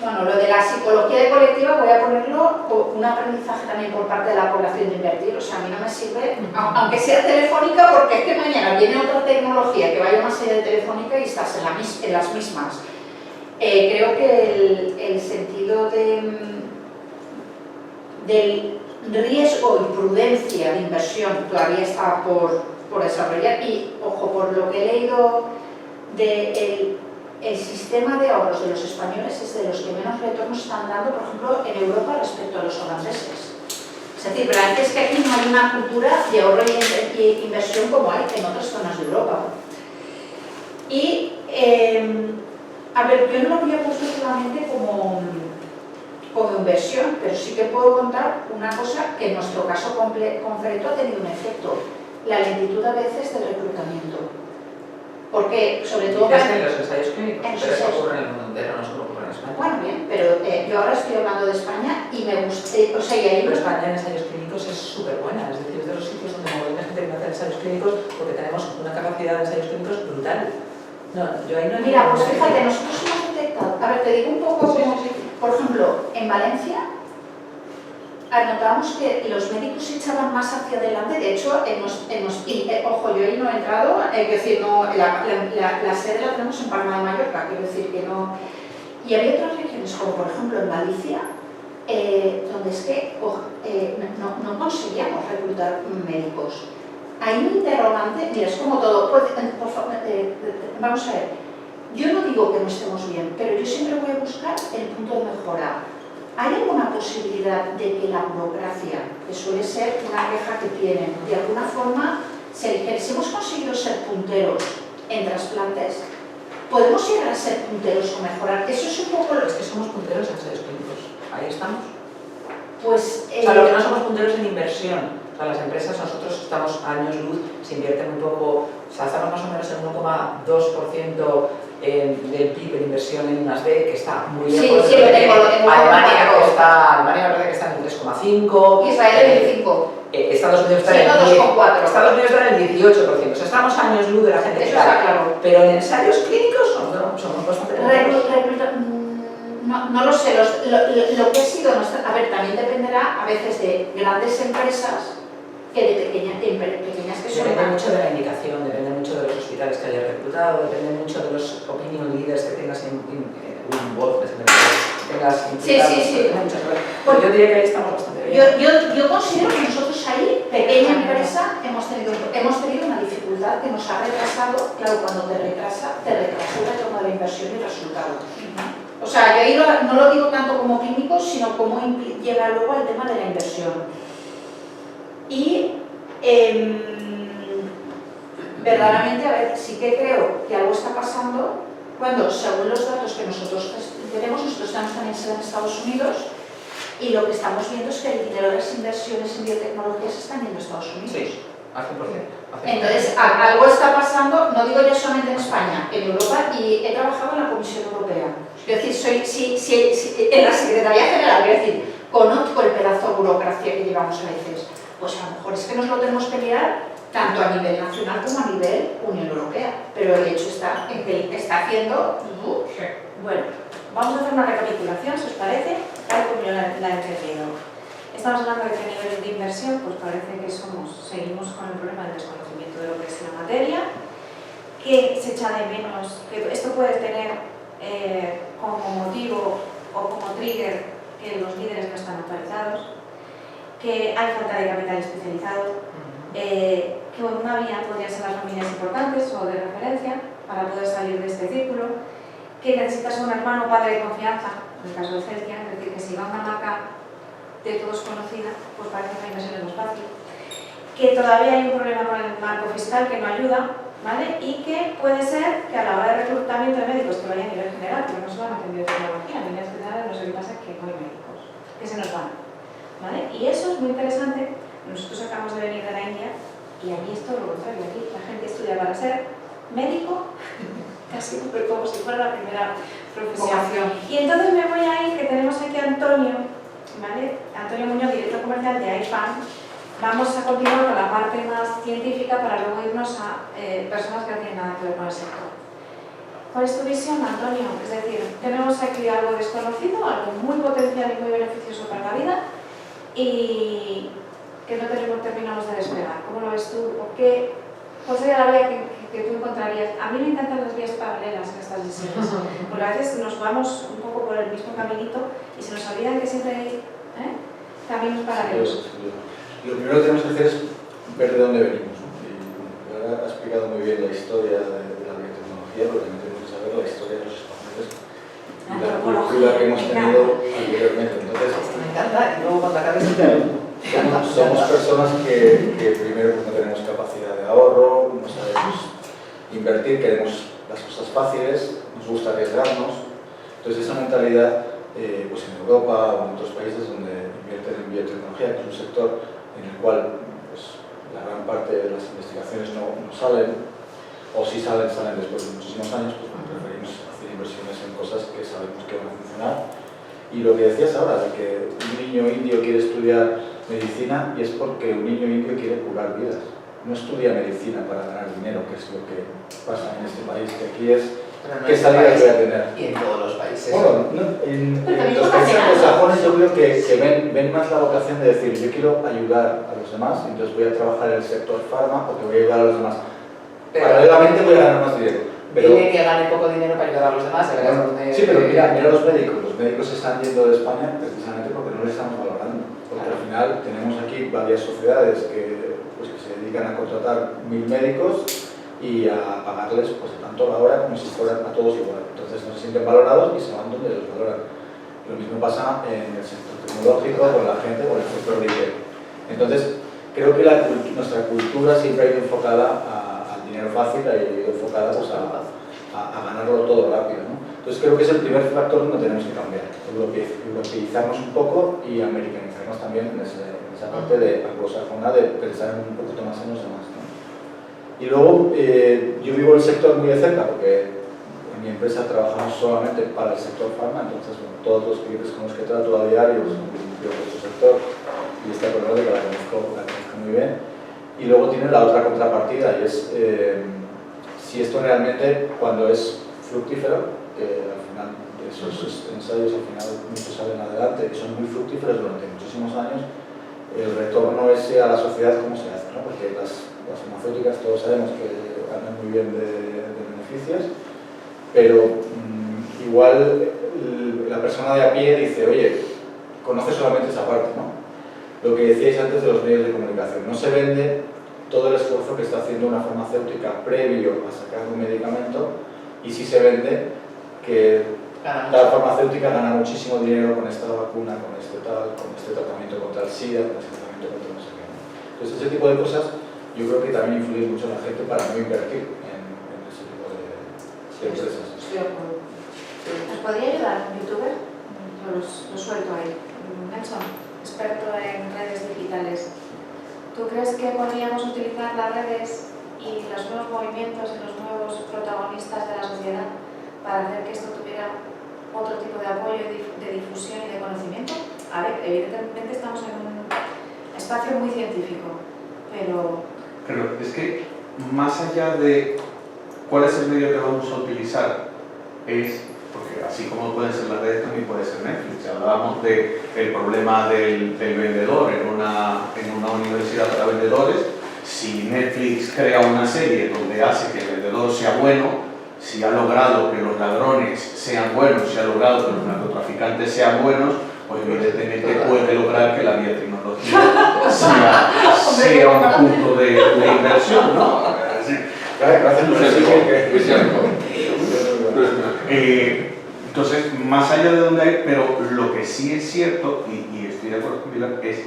Bueno, lo de la psicología de colectiva voy a ponerlo como un aprendizaje también por parte de la población de invertir. O sea, a mí no me sirve, aunque sea Telefónica, porque es que mañana viene otra tecnología que vaya más allá de Telefónica y estás en las mismas. Creo que el sentido del riesgo y prudencia de inversión todavía está por desarrollar. Y, ojo, por lo que he leído el sistema de ahorros de los españoles es de los que menos retornos están dando, por ejemplo, en Europa respecto a los holandeses. Es decir, realmente es que aquí no hay una cultura de ahorro y inversión como hay en otras zonas de Europa. Y, a ver, yo no lo había puesto solamente como inversión, pero sí que puedo contar una cosa que en nuestro caso concreto ha tenido un efecto: la lentitud a veces del reclutamiento. Porque, sobre todo...
Dices en los ensayos clínicos, pero eso ocurre en el mundo entero, no solo ocurre en España.
Bueno, bien, pero yo ahora estoy hablando de España y me gusta, o sea, y ahí...
Pero España en ensayos clínicos es súper buena, es decir, es de los sitios donde hay gente que hace ensayos clínicos porque tenemos una capacidad de ensayos clínicos brutal. No, yo ahí no...
Mira, pues fíjate, nosotros hemos detectado, a ver, te digo un poco como, por ejemplo, en Valencia notamos que los médicos se echaban más hacia adelante. De hecho, ojo, yo ahí no he entrado, quiero decir, no, la sede la tenemos en Palma de Mallorca, quiero decir que no... Y había otras regiones, como por ejemplo en Galicia, donde es que no conseguíamos reclutar médicos. Hay un interrogante, mira, es como todo, por favor, vamos a ver, yo no digo que no estemos bien, pero yo siempre voy a buscar el punto de mejora. ¿Hay alguna posibilidad de que la burocracia, que suele ser una queja que tienen, de alguna forma se elige? Si hemos conseguido ser punteros en trasplantes, ¿podemos llegar a ser punteros o mejorar? Eso es un poco...
Es que somos punteros en ensayos clínicos, ahí estamos.
Pues...
O sea, lo que no somos punteros en inversión. O sea, las empresas, nosotros estamos a años luz, se invierte muy poco, o sea, estamos más o menos en 1,2% del PIB en inversión en I+D, que está muy lejos.
Sí, lo tengo
Alemania me parece que está en 3,5%.
Israel en el 5%.
Estados Unidos está en el 10%. Estados Unidos está en el 18%. O sea, estamos a años luz de la gente.
Eso está claro.
Pero en ensayos clínicos somos bastante...
No lo sé, lo que ha sido... A ver, también dependerá a veces de grandes empresas que de pequeñas que son...
Depende mucho de la indicación, depende mucho de los hospitales que hayas reclutado, depende mucho de los opinion leaders que tengas en Wolf,
Sí.
Pues yo diría que ahí estamos bastante bien.
Yo considero que nosotros ahí, pequeña empresa, hemos tenido una dificultad que nos ha retrasado. Claro, cuando te retrasa el retorno de la inversión y el resultado. O sea, yo ahí no lo digo tanto como clínico, sino como llega luego al tema de la inversión. Y verdaderamente, a ver, sí que creo que algo está pasando cuando, según los datos que nosotros tenemos, nosotros estamos también en Estados Unidos, y lo que estamos viendo es que el dinero de las inversiones en biotecnología se están yendo a Estados Unidos.
Sí, al 100%.
Entonces, algo está pasando, no digo yo solamente en España, en Europa, y he trabajado en la Comisión Europea. Es decir, en la Secretaría General, es decir, conozco el pedazo de burocracia que llevamos a veces. Pues a lo mejor es que nos lo tenemos que mirar tanto a nivel nacional como a nivel Unión Europea. Pero el hecho está en que está haciendo...
Bueno, vamos a hacer una recapitulación, si os parece, tal como yo la he entendido. Estamos hablando de que a nivel de inversión, pues parece que seguimos con el problema del desconocimiento de lo que es la materia, que se echa de menos, que esto puede tener como motivo o como trigger que los líderes no están actualizados, que hay falta de capital especializado, que una vía podría ser las familias importantes o de referencia para poder salir de este círculo, que necesitas un hermano o padre de confianza, en el caso de Celtia, es decir, que si va una marca de todos conocida, pues parece que la inversión es más fácil, que todavía hay un problema con el marco fiscal que no ayuda, ¿vale? Y que puede ser que a la hora de reclutamiento de médicos, que vaya a nivel general, porque no solamente en biotecnología, en líneas generales no sé qué pasa, que no hay médicos, que se nos van, ¿vale? Y eso es muy interesante. Nosotros acabamos de venir de la India y allí es todo lo contrario, aquí la gente estudia para ser médico, casi como si fuera la primera profesión. Y entonces me voy a ir, que tenemos aquí a Antonio, ¿vale? Antonio Muñoz, director comercial de iFan. Vamos a continuar con la parte más científica para luego irnos a personas que no tienen nada que ver con el sector. ¿Cuál es tu visión, Antonio? Es decir, tenemos aquí algo desconocido, algo muy potencial y muy beneficioso para la vida y que no terminamos de despegar. ¿Cómo lo ves tú? ¿Cuál sería la vía que tú encontrarías? A mí me encantan las vías paralelas en estas decisiones, porque a veces nos vamos un poco por el mismo caminito y se nos olvida que siempre hay caminos paralelos.
Lo primero que tenemos que hacer es ver de dónde venimos, ¿no? Y ahora ha explicado muy bien la historia de la biotecnología, pero también tenemos que saber la historia de los españoles y la cultura que hemos tenido anteriormente. Entonces,
Me encanta, y luego cuando acabes
somos personas que primero pues, no tenemos capacidad de ahorro, no sabemos invertir, queremos las cosas fáciles, nos gusta arriesgarnos. Entonces esa mentalidad, pues en Europa o en otros países donde invierten en biotecnología, que es un sector en el cual pues, la gran parte de las investigaciones no salen, o si salen después de muchísimos años, pues preferimos hacer inversiones en cosas que sabemos que van a funcionar. Y lo que decías ahora, de que un niño indio quiere estudiar medicina, y es porque un niño indio quiere curar vidas. No estudia medicina para ganar dinero, que es lo que pasa en este país, que aquí es ¿qué salidas voy a tener?
Y en todos los países.
Bueno, en los países anglosajones yo creo que ven más la vocación de decir yo quiero ayudar a los demás, entonces voy a trabajar en el sector farma porque voy a ayudar a los demás. Paralelamente voy a ganar más dinero.
Dile que gane poco dinero para ayudar a los demás,
sí, pero mira los médicos se están yendo de España precisamente porque no les estamos valorando. Porque al final tenemos aquí varias sociedades que se dedican a contratar 1000 médicos y a pagarles pues, tanto la hora como si fueran a todos igual. Entonces no se sienten valorados y se van donde los valoran. Lo mismo pasa en el sector tecnológico, con la gente, con el sector de IT. Entonces, creo que nuestra cultura siempre ha ido enfocada al dinero fácil, ha ido enfocada pues, a ganarlo todo rápido, ¿no? Entonces creo que es el primer factor donde tenemos que cambiar, europeizarnos un poco y americanizarnos también en esa parte de anglosajona de pensar un poquito más en los demás, ¿no? Y luego yo vivo el sector muy de cerca porque en mi empresa trabajamos solamente para el sector farma, entonces bueno, todos los clientes con los que trato a diario son de otro sector y esta problemática la conozco muy bien. Y luego tiene la otra contrapartida y es si esto realmente cuando es fructífero, que al final esos ensayos al final muchos salen adelante y son muy fructíferos durante muchísimos años, el retorno ese a la sociedad cómo se hace, ¿no? Porque las farmacéuticas todos sabemos que ganan muy bien de beneficios, pero igual la persona de a pie dice, oye, conoce solamente esa parte, ¿no? Lo que decíais antes de los medios de comunicación, no se vende todo el esfuerzo que está haciendo una farmacéutica previo a sacar un medicamento y si se vende que la farmacéutica gana muchísimo dinero con esta vacuna, con este tratamiento contra el SIDA, con este tratamiento contra no sé qué. Entonces ese tipo de cosas yo creo que también influye mucho en la gente para no invertir en ese tipo de empresas.
Estoy de acuerdo. ¿Nos podría ayudar un youtuber? Yo lo suelto ahí. Nelson, experto en redes digitales. ¿Tú crees que podríamos utilizar las redes y los nuevos movimientos y los nuevos protagonistas de la sociedad para hacer que esto tuviera otro tipo de apoyo, de difusión y de conocimiento? A ver, evidentemente estamos en un espacio muy científico, pero
es que más allá de cuál es el medio que vamos a utilizar, es porque así como pueden ser las redes, también puede ser Netflix. Hablábamos del problema del vendedor en una universidad para vendedores. Si Netflix crea una serie donde hace que el vendedor sea bueno, si ha logrado que los ladrones sean buenos, si ha logrado que los narcotraficantes sean buenos, pues evidentemente puede lograr que la biotecnología sea un punto de inversión, ¿no?
Gracias por
entonces, más allá de donde hay, pero lo que sí es cierto, y estoy de acuerdo con Pilar, es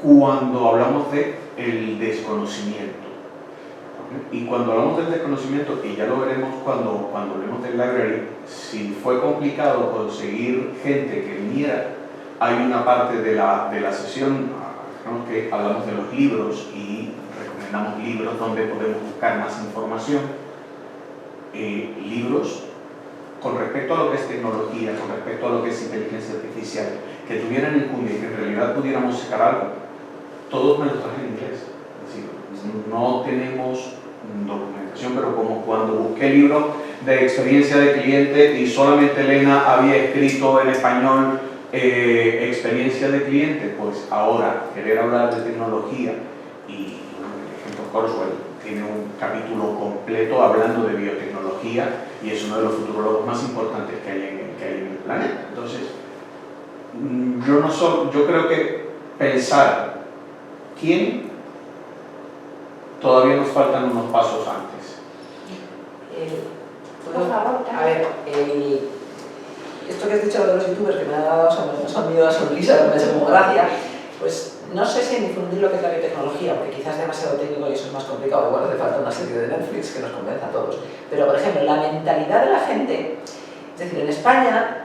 cuando hablamos del desconocimiento. Y cuando hablamos del desconocimiento, y ya lo veremos cuando hablemos del library, si fue complicado conseguir gente que viniera, hay una parte de la sesión, digamos que hablamos de los libros y recomendamos libros donde podemos buscar más información, libros con respecto a lo que es tecnología, con respecto a lo que es inteligencia artificial, que tuvieran enjundia y que en realidad pudiéramos sacar algo. Todos me los traje en inglés, es decir, no tenemos documentación, pero como cuando busqué libros de experiencia de cliente y solamente Elena había escrito en español experiencia de cliente, pues ahora querer hablar de tecnología y el ejemplo Kurzweil tiene un capítulo completo hablando de biotecnología y es uno de los futurólogos más importantes que hay en el planeta. Entonces, yo creo que pensar quién todavía nos faltan unos pasos antes.
Por favor, a ver, esto que has dicho de los youtubers que me ha dado, una sonrisa, me ha hecho como gracia, pues no sé si en difundir lo que es la biotecnología, porque quizás es demasiado técnico y eso es más complicado, igual hace falta una serie de Netflix que nos convenza a todos. Pero, por ejemplo, la mentalidad de la gente, es decir, en España,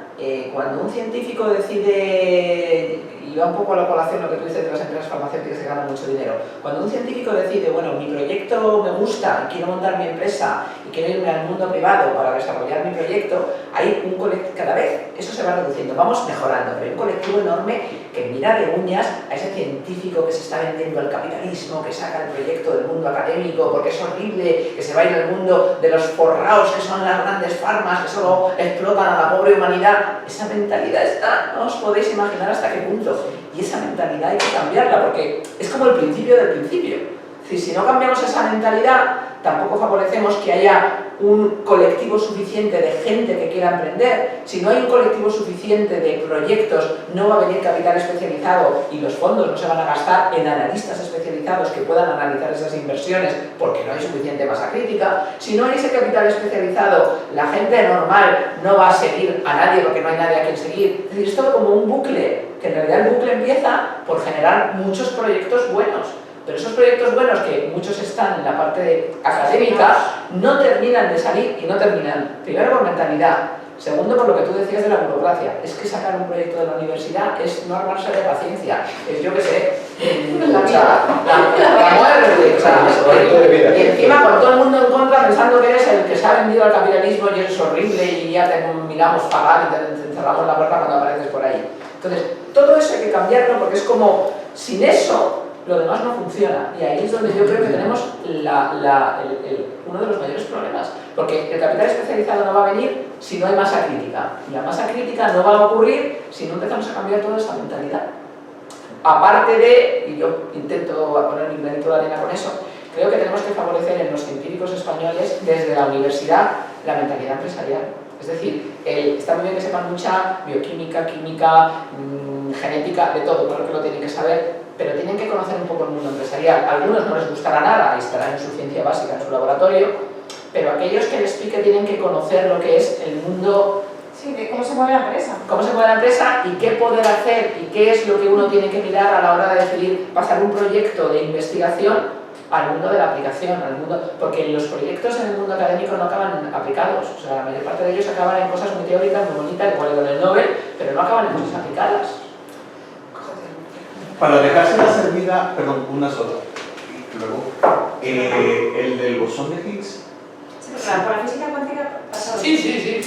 cuando un científico decide, y va un poco a la colación lo que tú dices de las empresas farmacéuticas que ganan mucho dinero, cuando un científico decide, bueno, mi proyecto me gusta, quiero montar mi empresa y quiero irme al mundo privado para desarrollar mi proyecto, hay un colectivo, cada vez eso se va reduciendo, vamos mejorando, pero hay un colectivo enorme que mira de uñas a ese científico que se está vendiendo al capitalismo, que saca el proyecto del mundo académico porque es horrible, que se va a ir al mundo de los forraos que son las grandes farmas, que solo explotan a la pobre humanidad. Esa mentalidad está, no os podéis imaginar hasta qué punto. Y esa mentalidad hay que cambiarla porque es como el principio del principio. Es decir, si no cambiamos esa mentalidad, tampoco favorecemos que haya un colectivo suficiente de gente que quiera emprender. Si no hay un colectivo suficiente de proyectos, no va a venir capital especializado y los fondos no se van a gastar en analistas especializados que puedan analizar esas inversiones porque no hay suficiente masa crítica. Si no hay ese capital especializado, la gente normal no va a seguir a nadie porque no hay nadie a quien seguir. Es decir, es todo como un bucle, que en realidad el bucle empieza por generar muchos proyectos buenos. Pero esos proyectos buenos, que muchos están en la parte académica, no terminan de salir y no terminan, primero por mentalidad, segundo por lo que tú decías de la burocracia. Es que sacar un proyecto de la universidad es no armarse de paciencia, es yo que sé, la muerte, o sea, y encima con todo el mundo en contra pensando que eres el que se ha vendido al capitalismo y eres horrible y ya te miramos fatal y te encerramos la puerta cuando apareces por ahí. Entonces, todo eso hay que cambiarlo porque es como, sin eso, lo demás no funciona, y ahí es donde yo creo que tenemos uno de los mayores problemas, porque el capital especializado no va a venir si no hay masa crítica, y la masa crítica no va a ocurrir si no empezamos a cambiar toda esa mentalidad. Aparte de, y yo intento poner mi granito de arena con eso, creo que tenemos que favorecer en los científicos españoles desde la universidad la mentalidad empresarial. Es decir, está muy bien que sepan mucha bioquímica, química, genética, de todo, claro que lo tienen que saber, pero tienen que conocer un poco el mundo empresarial. A algunos no les gustará nada y estarán en su ciencia básica, en su laboratorio, pero aquellos que les pique tienen que conocer lo que es el mundo.
Sí, de cómo se mueve la empresa.
Cómo se mueve la empresa y qué poder hacer y qué es lo que uno tiene que mirar a la hora de decidir pasar un proyecto de investigación al mundo de la aplicación, al mundo, porque los proyectos en el mundo académico no acaban aplicados, o sea, la mayor parte de ellos acaban en cosas muy teóricas, muy bonitas, igual con el Nobel, pero no acaban en cosas aplicadas.
Para dejársela servida, perdón, una sola. Luego, el del bosón de Higgs.
Sí, pero por la física cuántica pasa.
Sí,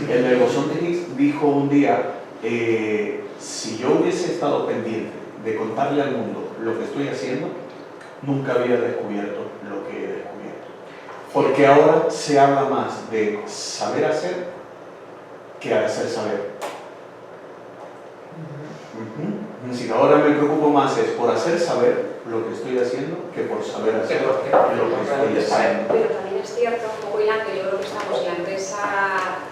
el del bosón de Higgs dijo un día, si yo hubiese estado pendiente de contarle al mundo lo que estoy haciendo, nunca había descubierto lo que he descubierto. Porque ahora se habla más de saber hacer que al ser saber. Si ahora me preocupo más es por hacer saber lo que estoy haciendo que por saber hacer lo que estoy haciendo.
Pero también es cierto, un poco hilante, yo creo que estamos en la empresa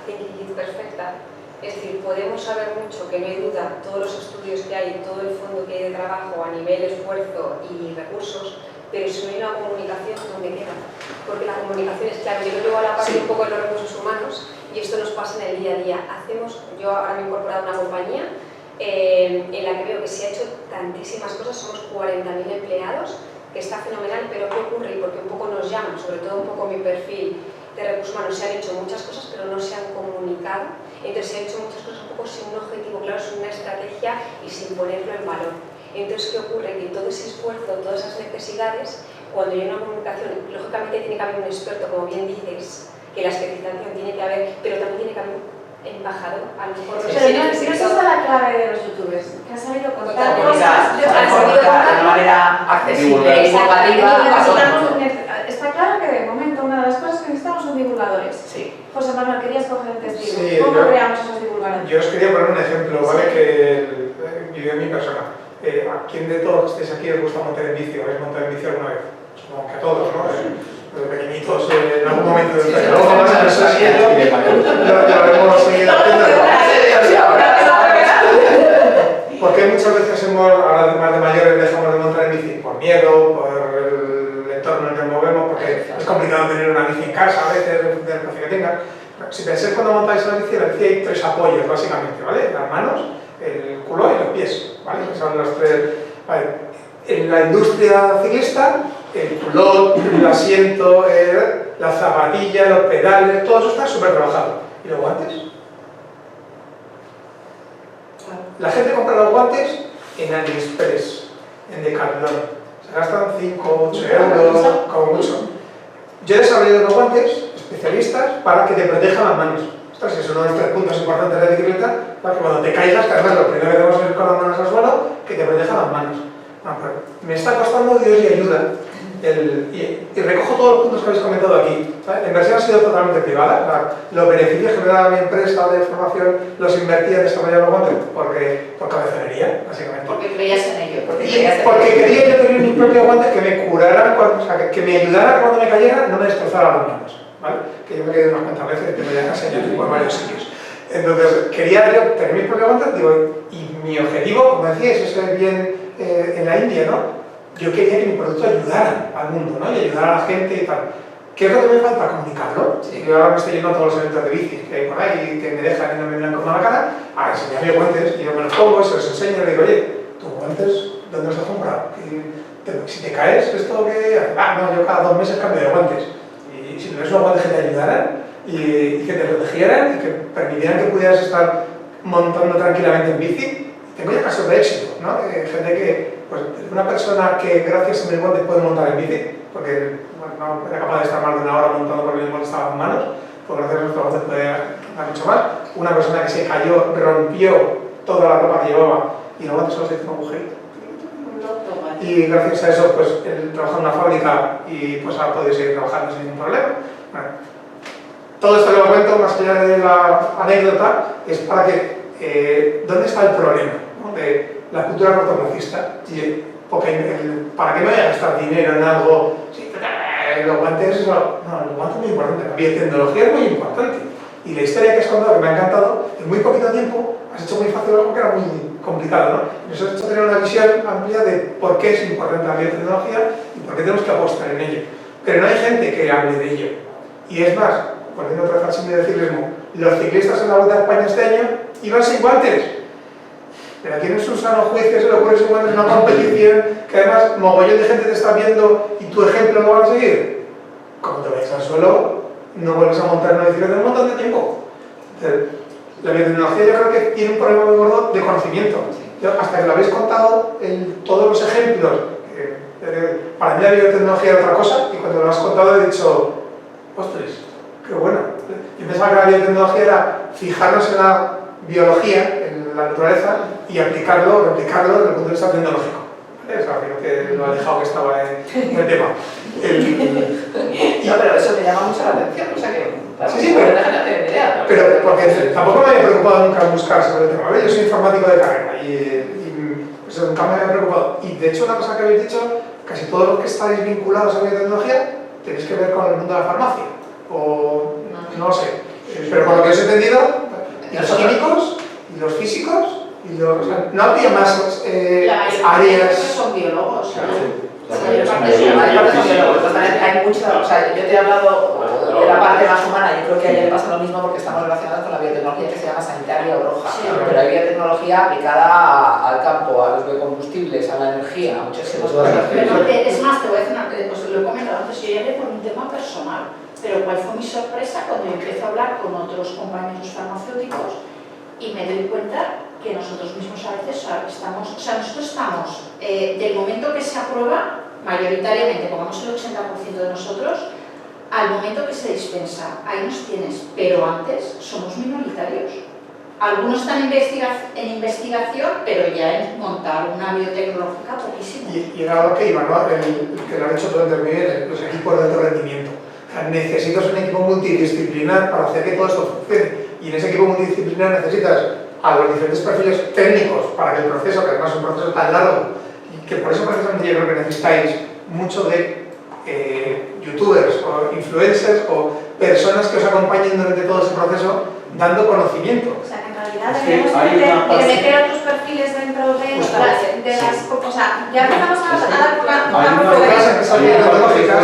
Thinking Perfecta, es decir, podemos saber mucho, que no hay duda, todos los estudios que hay, todo el fondo que hay de trabajo a nivel esfuerzo y recursos, pero si no hay una comunicación, ¿dónde queda? Porque la comunicación es clave. Yo lo llevo a la parte un poco de los recursos humanos y esto nos pasa en el día a día. Yo ahora me he incorporado a una compañía en la que veo que se ha hecho tantísimas cosas, somos 40.000 empleados, que está fenomenal, pero ¿qué ocurre? Y porque un poco nos llaman, sobre todo un poco mi perfil de recursos humanos, se han hecho muchas cosas, pero no se han comunicado, entonces se han hecho muchas cosas un poco sin un objetivo claro, sin una estrategia y sin ponerlo en valor. Entonces, ¿qué ocurre? Que todo ese esfuerzo, todas esas necesidades, cuando hay una comunicación, lógicamente tiene que haber un experto, como bien dices, que la especialización tiene que haber, pero también tiene que haber un embajador, a lo mejor
pero no es esta la clave de los youtubers, que han sabido contar cosas,
de una manera accesible, divulgativa.
Está claro que de momento una de las cosas que necesitamos son divulgadores.
Sí.
José Manuel, querías coger el testigo.
Sí,
¿Cómo creamos esos divulgadores?
Yo os quería poner un ejemplo, ¿vale? Que vivió en mi persona. ¿A quién de todos los que estáis aquí os gusta montar en bici? ¿Habéis montado en bici alguna vez? Supongo que a todos, ¿no? Los pequeñitos en algún momento del día. Luego más en el sonido, lo hemos seguido haciendo. Porque muchas veces ahora más de mayores dejamos de montar en bici por miedo, por el entorno en el que nos movemos, porque es complicado tener una bici en casa a veces, del precio que tengas. Si pensáis cuando montáis en la bici hay 3 apoyos básicamente, ¿vale? Las manos, el culo y los pies, ¿vale? Son los 3. Vale. En la industria ciclista, el culot, el asiento, la zapatilla, los pedales, todo eso está súper trabajado. ¿Y los guantes? La gente compra los guantes en AliExpress, en Decathlon. Se gastan 5, 8 euros, como mucho. Yo he desarrollado unos guantes especialistas para que te protejan las manos. Ostras, es uno de los 3 puntos importantes de la bicicleta, para que cuando te caigas, que además lo primero que debemos hacer con las manos al suelo, que te protejan las manos. Me está costando Dios y ayuda. Y recojo todos los puntos que habéis comentado aquí. ¿Vale? La inversión ha sido totalmente privada. Los beneficios que me daba mi empresa de formación los invertía en desarrollar los guantes por cabezonería, básicamente.
Porque creías en ello.
Porque quería yo tener mis propios guantes que me curaran, o sea, que me ayudaran cuando me cayera, no me destrozaran las manos. ¿Vale? Que yo me quedé unas cuantas veces y tengo ya enseñado por varios sitios. Entonces, quería yo tener mis propios guantes, y mi objetivo, como decíais, eso es bien en la India, ¿no? Yo quería que mi producto ayudara al mundo, ¿no? Y ayudara a la gente y tal. ¿Qué es lo que me falta? Comunicarlo. Sí. Yo ahora me estoy yendo a todos los eventos de bici que hay por ahí y que me dejan y no me miran con mala cara a enseñar mis guantes y yo me los pongo, se los enseño y le digo, oye, ¿tus guantes dónde los has comprado? Si te caes, ¿esto qué? No, yo cada 2 meses cambio de guantes. Y si tuvieras unos guantes que te ayudaran y que te protegieran y que permitieran que pudieras estar montando tranquilamente en bici, tengo ya casos de éxito, ¿no? Gente que, pues, una persona que gracias a mis guantes puede montar en bici, porque no era capaz de estar más de 1 hora montando porque le molestaban las manos, pues gracias a nuestros guantes puede dar mucho más. Una persona que se cayó, rompió toda la ropa que llevaba y los guantes solo se hizo un agujerito. Y gracias a eso, pues, él trabajó en una fábrica y pues ahora puede seguir trabajando sin ningún problema. Bueno, todo esto que os cuento, más allá de la anécdota, es para que, ¿dónde está el problema, ¿no? De la cultura cortoplacista? ¿Para qué me voy a gastar dinero en algo? Sí, los guantes, no, los guantes es muy importante, la biotecnología es muy importante. Y la historia que has contado, que me ha encantado, en muy poquito tiempo has hecho muy fácil algo que era muy complicado, ¿no? Nos has hecho tener una visión amplia de por qué es importante la biotecnología y por qué tenemos que apostar en ello. Pero no hay gente que hable de ello. Y es más, poniendo otra frase de ciclismo, los ciclistas en la Vuelta a España este año iban sin guantes. Pero aquí no es un sano juicio, se le ocurre sin guantes en una competición que además mogollón de gente te está viendo y tu ejemplo lo van a seguir. Como te vayas al suelo, no vuelves a montar una bicicleta en un montón de tiempo. Entonces, la biotecnología yo creo que tiene un problema muy gordo de conocimiento. Yo, hasta que lo habéis contado en todos los ejemplos, para mí la biotecnología era otra cosa y cuando lo has contado he dicho, ostras, qué bueno. Yo pensaba que la biotecnología era fijarnos en la biología, en la naturaleza y aplicarlo, replicarlo desde el punto de vista tecnológico. ¿Vale? O sea, creo que lo alejado que estaba en el tema.
No, pero eso me llama mucho la atención, o sea que
Sí, pero porque tampoco me había preocupado nunca en buscar sobre el tema. Yo soy informático de carrera y pues nunca me había preocupado. Y de hecho, una cosa que habéis dicho, casi todos los que estáis vinculados a biotecnología tenéis que ver con el mundo de la farmacia. O no lo sé. Pero por lo que os he entendido, los químicos y los físicos y los... no había más áreas...
son biólogos.
Hay mucho, o sea, yo te he hablado de la parte más humana, yo creo que a ella le pasa lo mismo porque estamos relacionados con la biotecnología que se llama sanitaria o roja,
Sí,
pero hay biotecnología aplicada al campo, a los biocombustibles, a la energía, a muchísimas cosas.
Es más, te voy a decir una cosa, os lo he comentado antes, yo ya hablé por un tema personal, pero cuál fue mi sorpresa cuando yo empiezo a hablar con otros compañeros farmacéuticos y me doy cuenta que nosotros mismos a veces estamos, o sea, nosotros estamos, del momento que se aprueba, mayoritariamente, pongamos el 80% de nosotros, al momento que se dispensa, ahí nos tienes, pero antes somos minoritarios. Algunos están en investigación, pero ya en montar una biotecnológica poquísimo.
Y era lo que iba, ¿no? Que lo han hecho todo muy bien, los equipos de alto rendimiento. O sea, necesitas un equipo multidisciplinar para hacer que todo esto funcione. Y en ese equipo multidisciplinar necesitas a los diferentes perfiles técnicos para que el proceso, que además es un proceso tan largo, y que por eso precisamente yo creo que necesitáis mucho de youtubers o influencers o personas que os acompañen durante todo ese proceso dando conocimiento.
O sea, que en realidad deberíamos meter otros perfiles dentro de las... O sea, ya empezamos a dar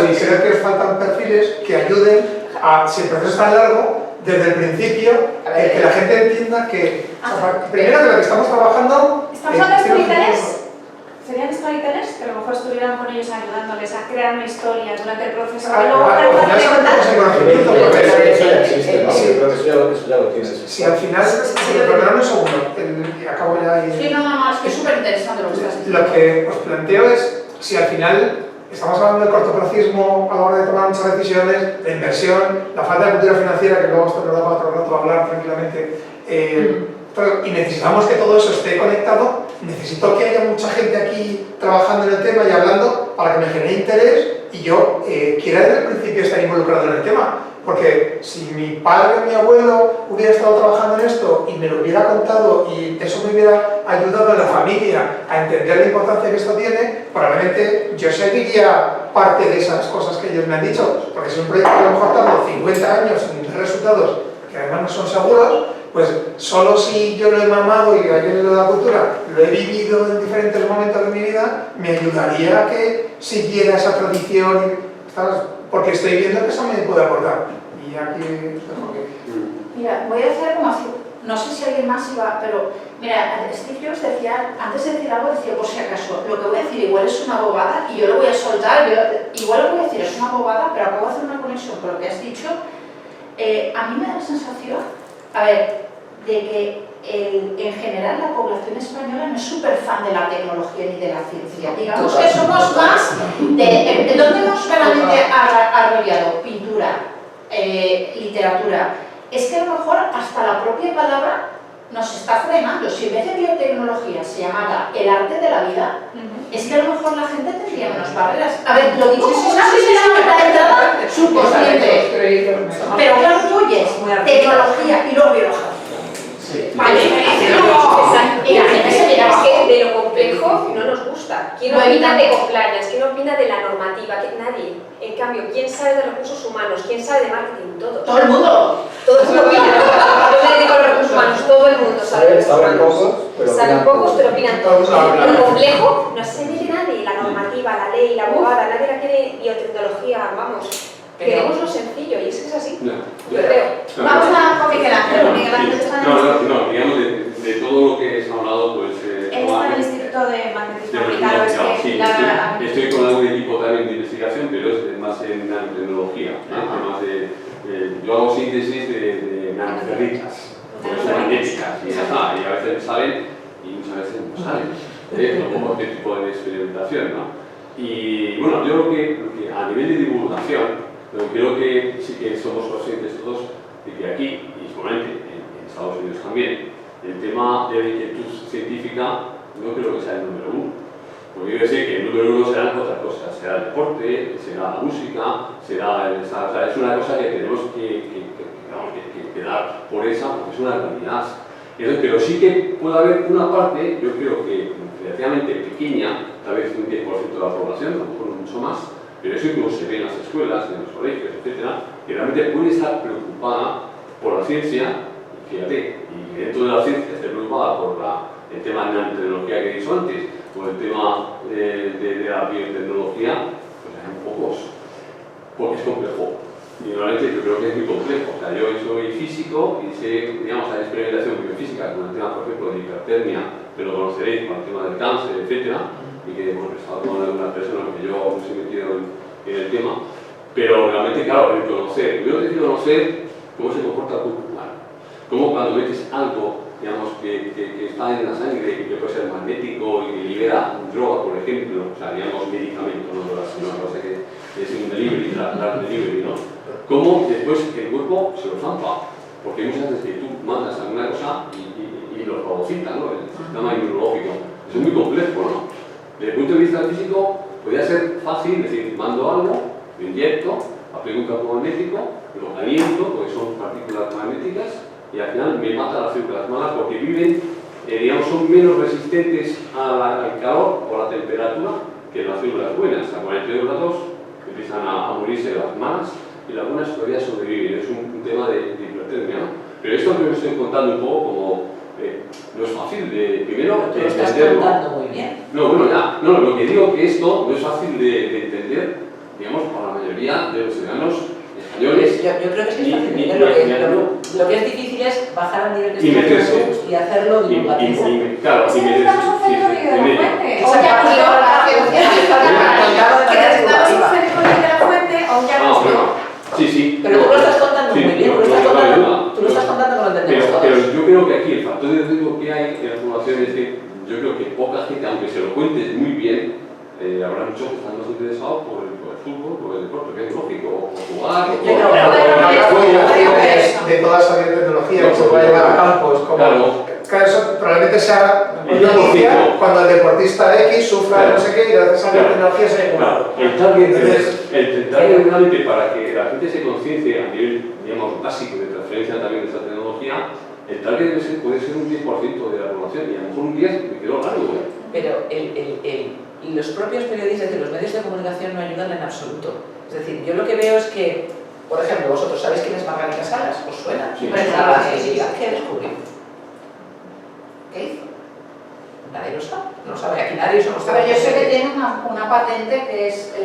y creo que os faltan perfiles que ayuden a, si el proceso es tan largo, desde el principio, que la gente entienda que, primero que lo que estamos trabajando...
¿Estamos hablando de storytellers? ¿Serían storytellers? Que a lo mejor estuvieran con ellos ayudándoles a crear una historia durante el proceso.
Si al final, perdóname un segundo, y acabo ya y...
Sí, no, es que es súper interesante lo que estás diciendo.
Lo que os planteo es, si al final estamos hablando del cortoplacismo a la hora de tomar muchas decisiones, de inversión, la falta de cultura financiera, que luego esto nos da para otro rato a hablar tranquilamente, y necesitamos que todo eso esté conectado, necesito que haya mucha gente aquí trabajando en el tema y hablando para que me genere interés y yo quiera desde el principio estar involucrado en el tema. Porque si mi padre o mi abuelo hubiera estado trabajando en esto y me lo hubiera contado y eso me hubiera ayudado a la familia a entender la importancia que esto tiene, probablemente yo seguiría parte de esas cosas que ellos me han dicho. Porque si un proyecto que a lo mejor tarda 50 años en dar resultados que además no son seguros, pues solo si yo lo he mamado y aquí en la cultura lo he vivido en diferentes momentos de mi vida, me ayudaría a que siguiera esa tradición, porque estoy viendo que eso me puede aportar. Y aquí...
Mira, voy a hacer como así, no sé si alguien más iba, pero mira, Steve Jobs decía, antes de decir algo decía, por si acaso, lo que voy a decir igual es una bobada y yo lo voy a soltar, igual lo que voy a decir es una bobada, pero acabo de hacer una conexión con lo que has dicho. A mí me da la sensación, a ver, de que en general la población española no es súper fan de la tecnología ni de la ciencia. Digamos que somos más de... ¿Dónde hemos realmente arrollado? Pintura, literatura. Es que a lo mejor hasta la propia palabra nos está frenando. Si en vez de biotecnología se llamara el arte de la vida, es que a lo mejor la gente tendría menos barreras. A ver, lo digo como una entrada subconsciente. Pero claro, tú oyes tecnología y luego biología. Vale,
y la gente se mira, es que de lo complejo no nos gusta. ¿Quién opina de compliance? ¿Quién opina de la normativa? Que nadie. En cambio, ¿quién sabe de recursos humanos? ¿Quién sabe de marketing? Todos.
Todo el mundo.
Todo el mundo opina. Yo me dedico a los recursos humanos, todo el mundo sabe de recursos humanos. Saben pocos, pero opinan todos. Lo complejo no se mete nadie. La normativa, la ley, la abogada, nadie la quiere. Biotecnología, vamos. Queremos lo sencillo y es que es así. Yo creo.
Vamos a Miguel Ángel. Miguel Ángel está en el...
No, digamos, de todo lo que se ha hablado, pues...
Él está en el Instituto de Magnetismo Aplicado.
Sí, estoy con algún equipo también de investigación, pero es más en nanotecnología. Temas de, yo hago síntesis de nanocerritas, magnéticas, y ya está. Y a veces salen y muchas veces no salen. Como este tipo de experimentación, ¿no? Y bueno, yo creo que a nivel de divulgación, creo que sí que somos conscientes todos de que aquí, y seguramente en Estados Unidos también, el tema de la inquietud científica no creo que sea el número uno. Porque yo sé que el número uno serán otras cosas, será el deporte, será la música, será, o sea, es una cosa que tenemos que que dar por esa, porque es una realidad. Entonces, pero sí que puede haber una parte, yo creo que relativamente pequeña, tal vez un 10% de la población, a lo mejor no mucho más, pero eso incluso se ve en las escuelas, en los colegios, etcétera, que realmente puede estar preocupada por la ciencia, y fíjate, y dentro de la ciencia esté preocupada por el tema de nanotecnología que he dicho antes, o el tema de la biotecnología, pues hay un pocos, porque es complejo. Y normalmente yo creo que es muy complejo. O sea, yo soy físico y sé, digamos, la experimentación biofísica con el tema, por ejemplo, de hipertermia, que lo conoceréis con el tema del cáncer, etcétera, y que, bueno, he estado con algunas personas que yo aún he metido en el tema, pero realmente, claro, el conocer, primero tienes que conocer cómo se comporta el cuerpo humano, cómo cuando metes algo, digamos, que está en la sangre y que puede ser magnético y que libera droga, por ejemplo, o sea, digamos, medicamentos, no drogas, sino una cosa que es un delivery, delivery, ¿no? Cómo después el cuerpo se lo zampa, porque hay muchas veces que tú mandas alguna cosa y lo fagocita, ¿no? El sistema inmunológico. Eso es muy complejo, ¿no? Desde el punto de vista físico, podría ser fácil decir, mando algo, lo inyecto, aplico un campo magnético, lo caliento, porque son partículas magnéticas, y al final me mata las células malas porque viven, digamos, son menos resistentes al calor o a la temperatura que las células buenas. A 42 grados empiezan a morirse las malas y las buenas todavía sobreviven. Es un tema de hipertermia, ¿no? Pero esto que os estoy contando un poco como no es fácil de primero
Pero lo estás contando muy bien.
No, bueno, ya, no, lo que digo que esto no es fácil de entender, digamos, para la mayoría de los ciudadanos españoles.
Yo creo que sí es fácil de entender. Lo que es difícil es bajar al nivel de estudios y hacerlo divulgativo.
Claro, y meterse. Sí, sí.
Pero tú lo estás contando muy bien, tú lo estás contando como lo entendemos todos.
Pero yo creo que aquí el factor de riesgo que hay en la población es que yo creo que poca gente, aunque se lo cuentes muy bien, habrá muchos que están más interesados por el fútbol, por el deporte, que es lógico, o jugar,
de toda esa biotecnología que se puede llevar a campos, como eso probablemente sea una noticia cuando el deportista X sufra no sé qué y gracias a la biotecnología se haya curado.
El target realmente para que la gente se conciencie a nivel, digamos, básico de transferencia también de esta tecnología, el target puede ser un 10% de la población y a lo mejor un 10% me quedó largo.
Pero los propios periodistas de los medios de comunicación no ayudan en absoluto. Es decir, yo lo que veo es que, por ejemplo, vosotros sabéis quién es Margarita Salas, ¿os suena?
Sí.
¿Qué descubrió? ¿Qué hizo? Nadie lo sabe, no lo sabe, aquí nadie se lo sabe.
A ver, yo sé que tiene una patente que es, y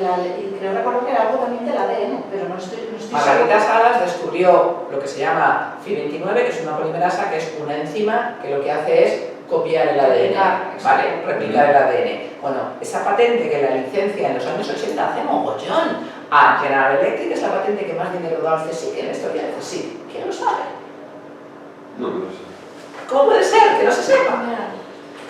creo recordar que era algo también del ADN, pero no estoy
Margarita Salas descubrió lo que se llama Fi29, que es una polimerasa, que es una enzima que lo que hace es copiar el ADN, ¿vale? Replicar el ADN. Bueno, esa patente que la licencia en los años 80 hace mogollón a General Electric es la patente que más dinero da al CSIC en la historia del CSIC. ¿Quién lo sabe?
No lo sé.
¿Cómo puede ser que no se sepa?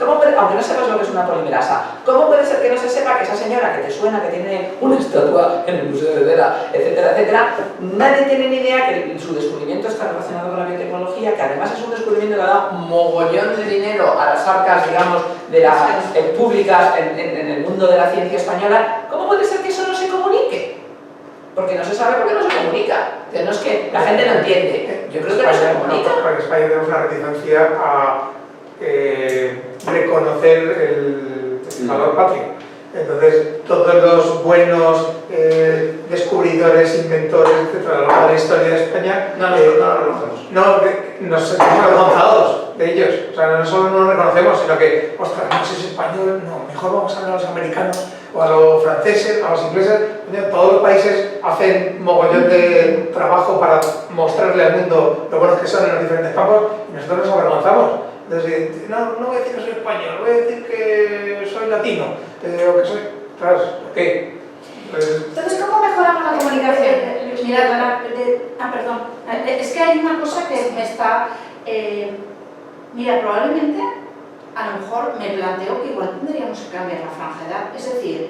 Aunque no sepas lo que es una polimerasa, ¿cómo puede ser que no se sepa que esa señora que te suena, que tiene una estatua en el Museo de Vera, etcétera, etcétera, nadie tiene ni idea que su descubrimiento está relacionado con la biotecnología, que además es un descubrimiento que ha dado mogollón de dinero a las arcas, digamos, de las públicas en el mundo de la ciencia española? ¿Cómo puede ser que eso no se comunique? Porque no se sabe por qué no se comunica. No es que la gente no entiende. Yo creo que no se comunica.
En España tenemos una reticencia a reconocer el valor patrio. Entonces, todos los buenos descubridores, inventores, etcétera, a lo largo de la historia de España, nos sentimos avergonzados de ellos. O sea, no solo no nos reconocemos, sino que, ostras, no sé si es español, no, mejor vamos a hablar a los americanos, o a los franceses, a los ingleses. Todos los países hacen mogollón de trabajo para mostrarle al mundo lo buenos que son en los diferentes campos, y nosotros nos avergonzamos. Entonces, no voy a decir que soy español, voy a decir que soy latino, o que soy, ¿sabes? ¿Qué?
Entonces, ¿cómo mejoramos la comunicación? Mira, perdón, es que hay una cosa que me está... mira, probablemente, a lo mejor me planteo que igual tendríamos que cambiar la franja de edad. Es decir,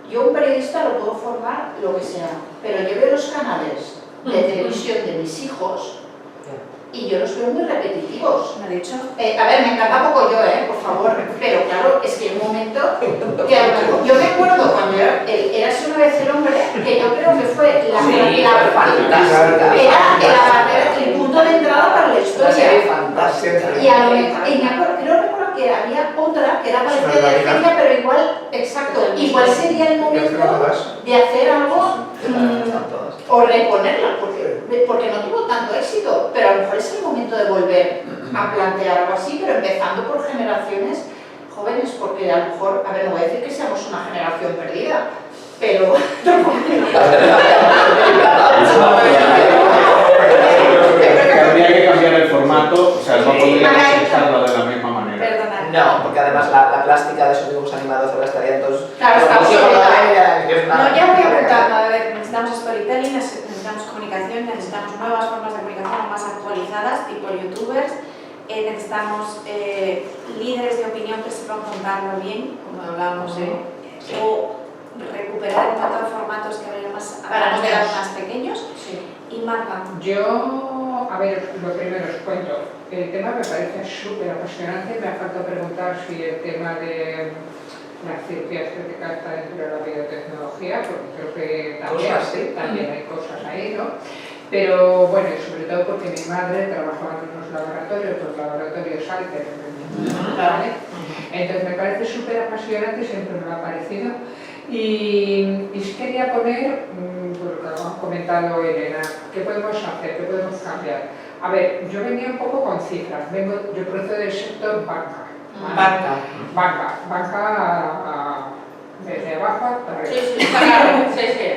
yo un periodista lo puedo formar lo que sea, pero yo veo los canales de televisión de mis hijos y yo los veo muy repetitivos.
¿Me ha dicho?
A ver, me encanta poco yo, por favor, pero claro, es que hay un momento que a lo mejor, yo me acuerdo cuando Érase una vez el hombre, que yo creo que fue la
fantástica.
era la bandera, punto de entrada para la
Una serie
historia.
fantástica.
Y a lo mejor, creo recordar que había otra que era parecida de ciencia, pero igual, exacto, igual sería el momento de hacer algo o reponerla, porque no tuvo tanto éxito, pero a lo mejor es el momento de volver a plantear algo así, pero empezando por generaciones jóvenes, porque a lo mejor, a ver, no voy a decir que seamos una generación perdida, pero
Habría que cambiar el formato, o sea, no podría expresarlo de la misma manera.
Perdona.
No, porque además la plástica de esos dibujos animados ahora estaría entonces...
Claro, está
No, ya voy apuntando. A ver, necesitamos storytelling, necesitamos comunicación, necesitamos nuevas formas de comunicación más actualizadas, tipo youtubers, necesitamos líderes de opinión que sepan contarlo bien, como hablábamos, o recuperar un montón de formatos que vayan más más pequeños.
Sí.
Y Marta.
Yo, a ver, lo primero os cuento. El tema me parece súper apasionante. Me ha faltado preguntar si el tema de la cirugía estética está dentro de la biotecnología, porque creo que también hay cosas ahí, ¿no? Pero bueno, y sobre todo porque mi madre trabajaba en unos laboratorios, los laboratorios Alter, ¿vale? Entonces me parece súper apasionante, siempre me ha parecido. Y sí quería poner, pues lo que ha comentado Elena, ¿qué podemos hacer? ¿Qué podemos cambiar? A ver, yo venía un poco con cifras, yo procedo del sector banca. Banca desde abajo hasta arriba.
Sí.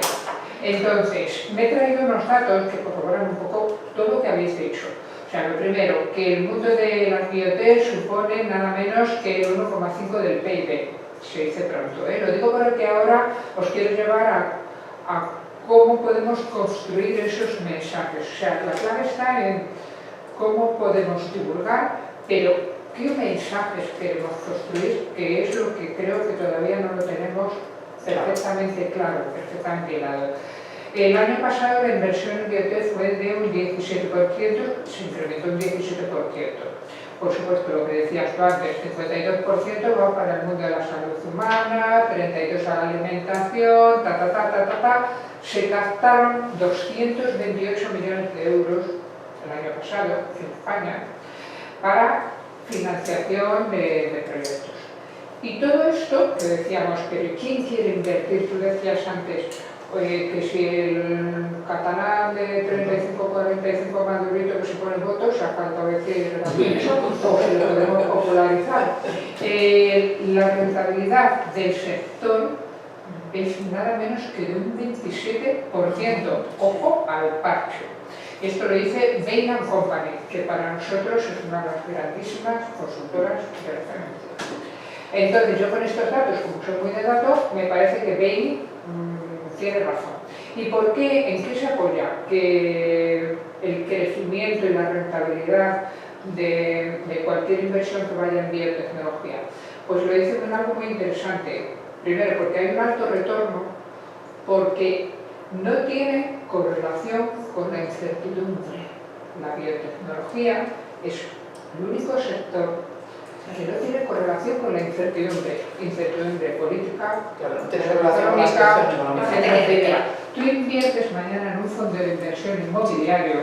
Entonces, me he traído unos datos que corroboran un poco todo lo que habéis dicho. O sea, lo primero, que el mundo de las biotech supone nada menos que el 1,5 del PIB. Se dice pronto, Lo digo porque ahora os quiero llevar a cómo podemos construir esos mensajes. O sea, la clave está en cómo podemos divulgar, pero qué mensajes queremos construir, que es lo que creo que todavía no lo tenemos perfectamente claro, perfectamente hilado. El año pasado la inversión en biotech fue de un 17%, se incrementó un 17%. Por supuesto, lo que decías tú antes, 52% va para el mundo de la salud humana, 32% a la alimentación, Se captaron 228 millones de euros el año pasado en España para financiación de proyectos. Y todo esto, que decíamos, pero ¿quién quiere invertir? Tú decías antes, que si el catalán de 35-45 madurito que se pone votos, ha faltado decir eso, o si lo podemos popularizar. La rentabilidad del sector es nada menos que de un 27%. Ojo al parche. Esto lo dice Bain & Company, que para nosotros es una de las grandísimas consultoras de referencia. Entonces, yo con estos datos, como soy muy de datos, me parece que Bain tiene razón. ¿Y por qué? ¿En qué se apoya? Que el crecimiento y la rentabilidad de cualquier inversión que vaya en biotecnología. Pues lo dice con algo muy interesante. Primero, porque hay un alto retorno, porque no tiene correlación con la incertidumbre. La biotecnología es el único sector que no tiene correlación con la incertidumbre política, económica, etcétera. Tú inviertes mañana en un fondo de inversión inmobiliario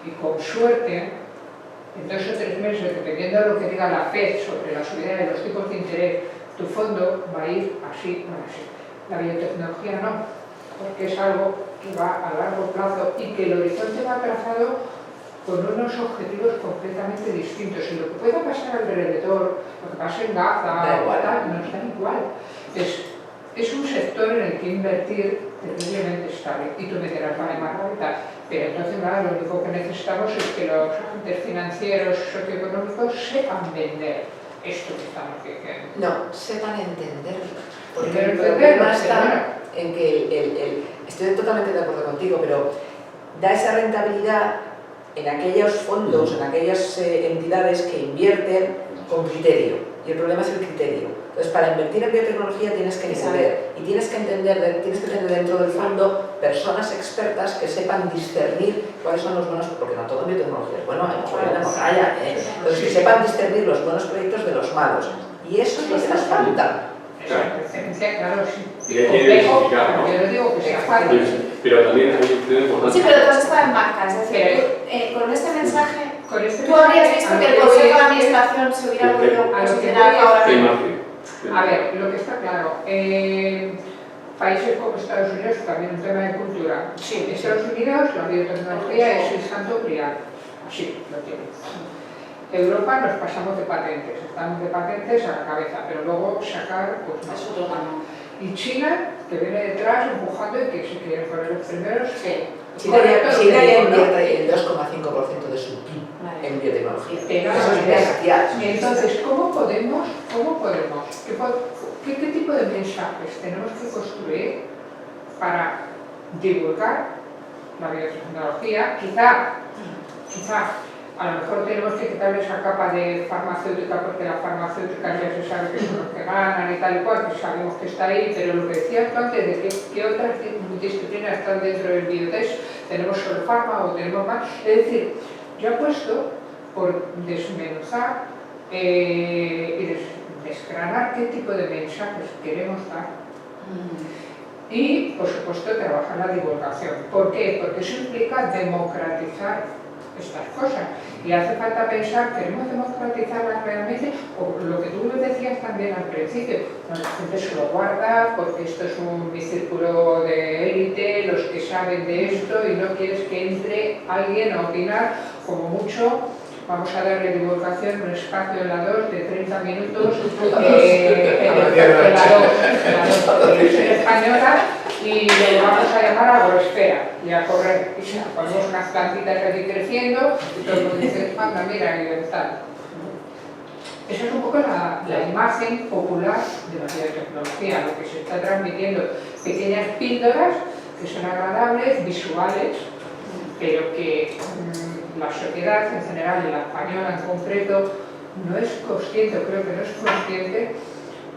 y con suerte, en 2 o 3 meses, dependiendo de lo que diga la FED sobre la subida de los tipos de interés, tu fondo va a ir así o así. La biotecnología no, porque es algo que va a largo plazo y que el horizonte va trazado con unos objetivos completamente distintos. Y lo que pueda pasar alrededor, lo que pasa en Gaza, nos da igual. Es un sector en el que invertir terriblemente estable. Y tú me dirás, vale, Margarita, pero entonces nada, lo único que necesitamos es que los agentes financieros y socioeconómicos sepan vender esto que estamos diciendo.
No, sepan entenderlo. Porque
Pero
el problema está en que estoy totalmente de acuerdo contigo, pero da esa rentabilidad en aquellos fondos, en aquellas entidades que invierten con criterio. Y el problema es el criterio. Entonces, para invertir en biotecnología tienes que saber y tienes que tener dentro del fondo personas expertas que sepan discernir cuáles son los buenos, porque no todo en biotecnología es bueno, hay una morralla, Entonces, que sepan discernir los buenos proyectos de los malos. Y eso es lo que nos falta.
Esa referencia, claro, sí.
Y hay que diversificar, ¿no?
Yo no digo que sea fácil.
Pero también hay un tema importante.
Sí, pero tú has estado en marca, es decir, con este mensaje, tú
mensaje,
habrías visto que el Consejo de Administración se hubiera podido
a lo que
posicionar
voy
ahora
¿Qué
mismo.
margen?
A ver, lo que está claro, países como Estados Unidos, también un tema de cultura. Sí, en Estados Unidos la biotecnología es el santo grial, así lo tiene. Europa nos pasamos de patentes, estamos de patentes a la cabeza, pero luego sacar, pues no.
Es otro tema.
Y China, que viene detrás empujando y que se quieren poner los primeros, que
China ya invierte el 2,5% de su PIB en biotecnología. Eso es bestial.
Entonces, ¿cómo podemos, qué tipo de mensajes tenemos que construir para divulgar la biotecnología? Quizá a lo mejor tenemos que quitarle esa capa de farmacéutica, porque la farmacéutica ya se sabe que son los que ganan y tal y cual, que sabemos que está ahí, pero lo que decías tú antes de qué otras disciplinas están dentro del biotech, tenemos solo farma o tenemos más, es decir, yo apuesto por desmenuzar y desgranar qué tipo de mensajes queremos dar y, por supuesto, trabajar la divulgación. ¿Por qué? Porque eso implica democratizar estas cosas y hace falta pensar, ¿queremos democratizarlas realmente? O lo que tú decías también al principio, no, la gente se lo guarda porque esto es un círculo de élite, los que saben de esto y no quieres que entre alguien a opinar, como mucho. Vamos a darle divulgación un espacio en la 2 de 30 minutos en la 2 española y lo vamos a llamar agrosfera y a correr. Y si ponemos unas plantitas aquí creciendo y todo el mundo dice, anda, mira, y tal. Esa es un poco la imagen popular de la biotecnología, lo que se está transmitiendo. Pequeñas píldoras que son agradables, visuales, pero que la sociedad en general y la española en concreto no es consciente, creo que no es consciente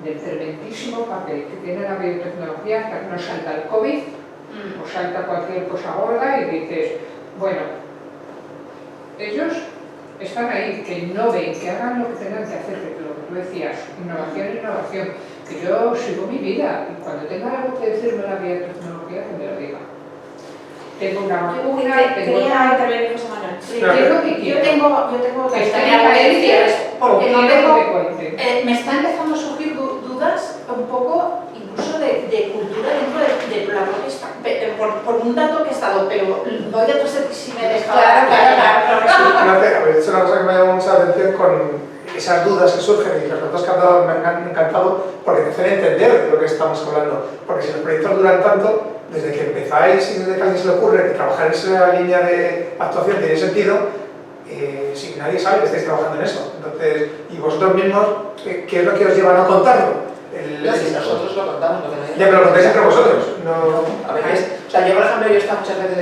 del tremendísimo papel que tiene la biotecnología hasta que nos salta el COVID o salta cualquier cosa gorda y dices, bueno, ellos están ahí, que innoven, que hagan lo que tengan que hacer, que lo que tú decías, innovación, que yo sigo mi vida y cuando tenga algo que decirme la biotecnología, que me lo diga. Tengo una vacuna, tengo...
Quería intervenir, José Manuel.
¿Qué es lo que quiero?
Yo tengo
Que
que
estén en carencias,
porque no
que
tengo,
me cuenten.
me están empezando a surgir dudas un poco incluso de cultura dentro de la propia por un dato que he estado, pero voy detrás de si me deja.
Claro. Es una cosa que me ha llamado mucha atención con esas dudas que surgen y los datos que han dado me han encantado porque te hacen entender de lo que estamos hablando. Porque si los proyectos duran tanto, desde que empezáis y desde que a alguien se le ocurre que trabajar en esa línea de actuación tiene sentido, si nadie sabe que estáis trabajando en eso. Entonces, y vosotros mismos, ¿qué es lo que os lleva a no contarlo?
Si nosotros lo contamos, lo que no es.
Ya, pero lo contáis entre vosotros. No...
A veces, o sea, yo por ejemplo, yo he estado muchas veces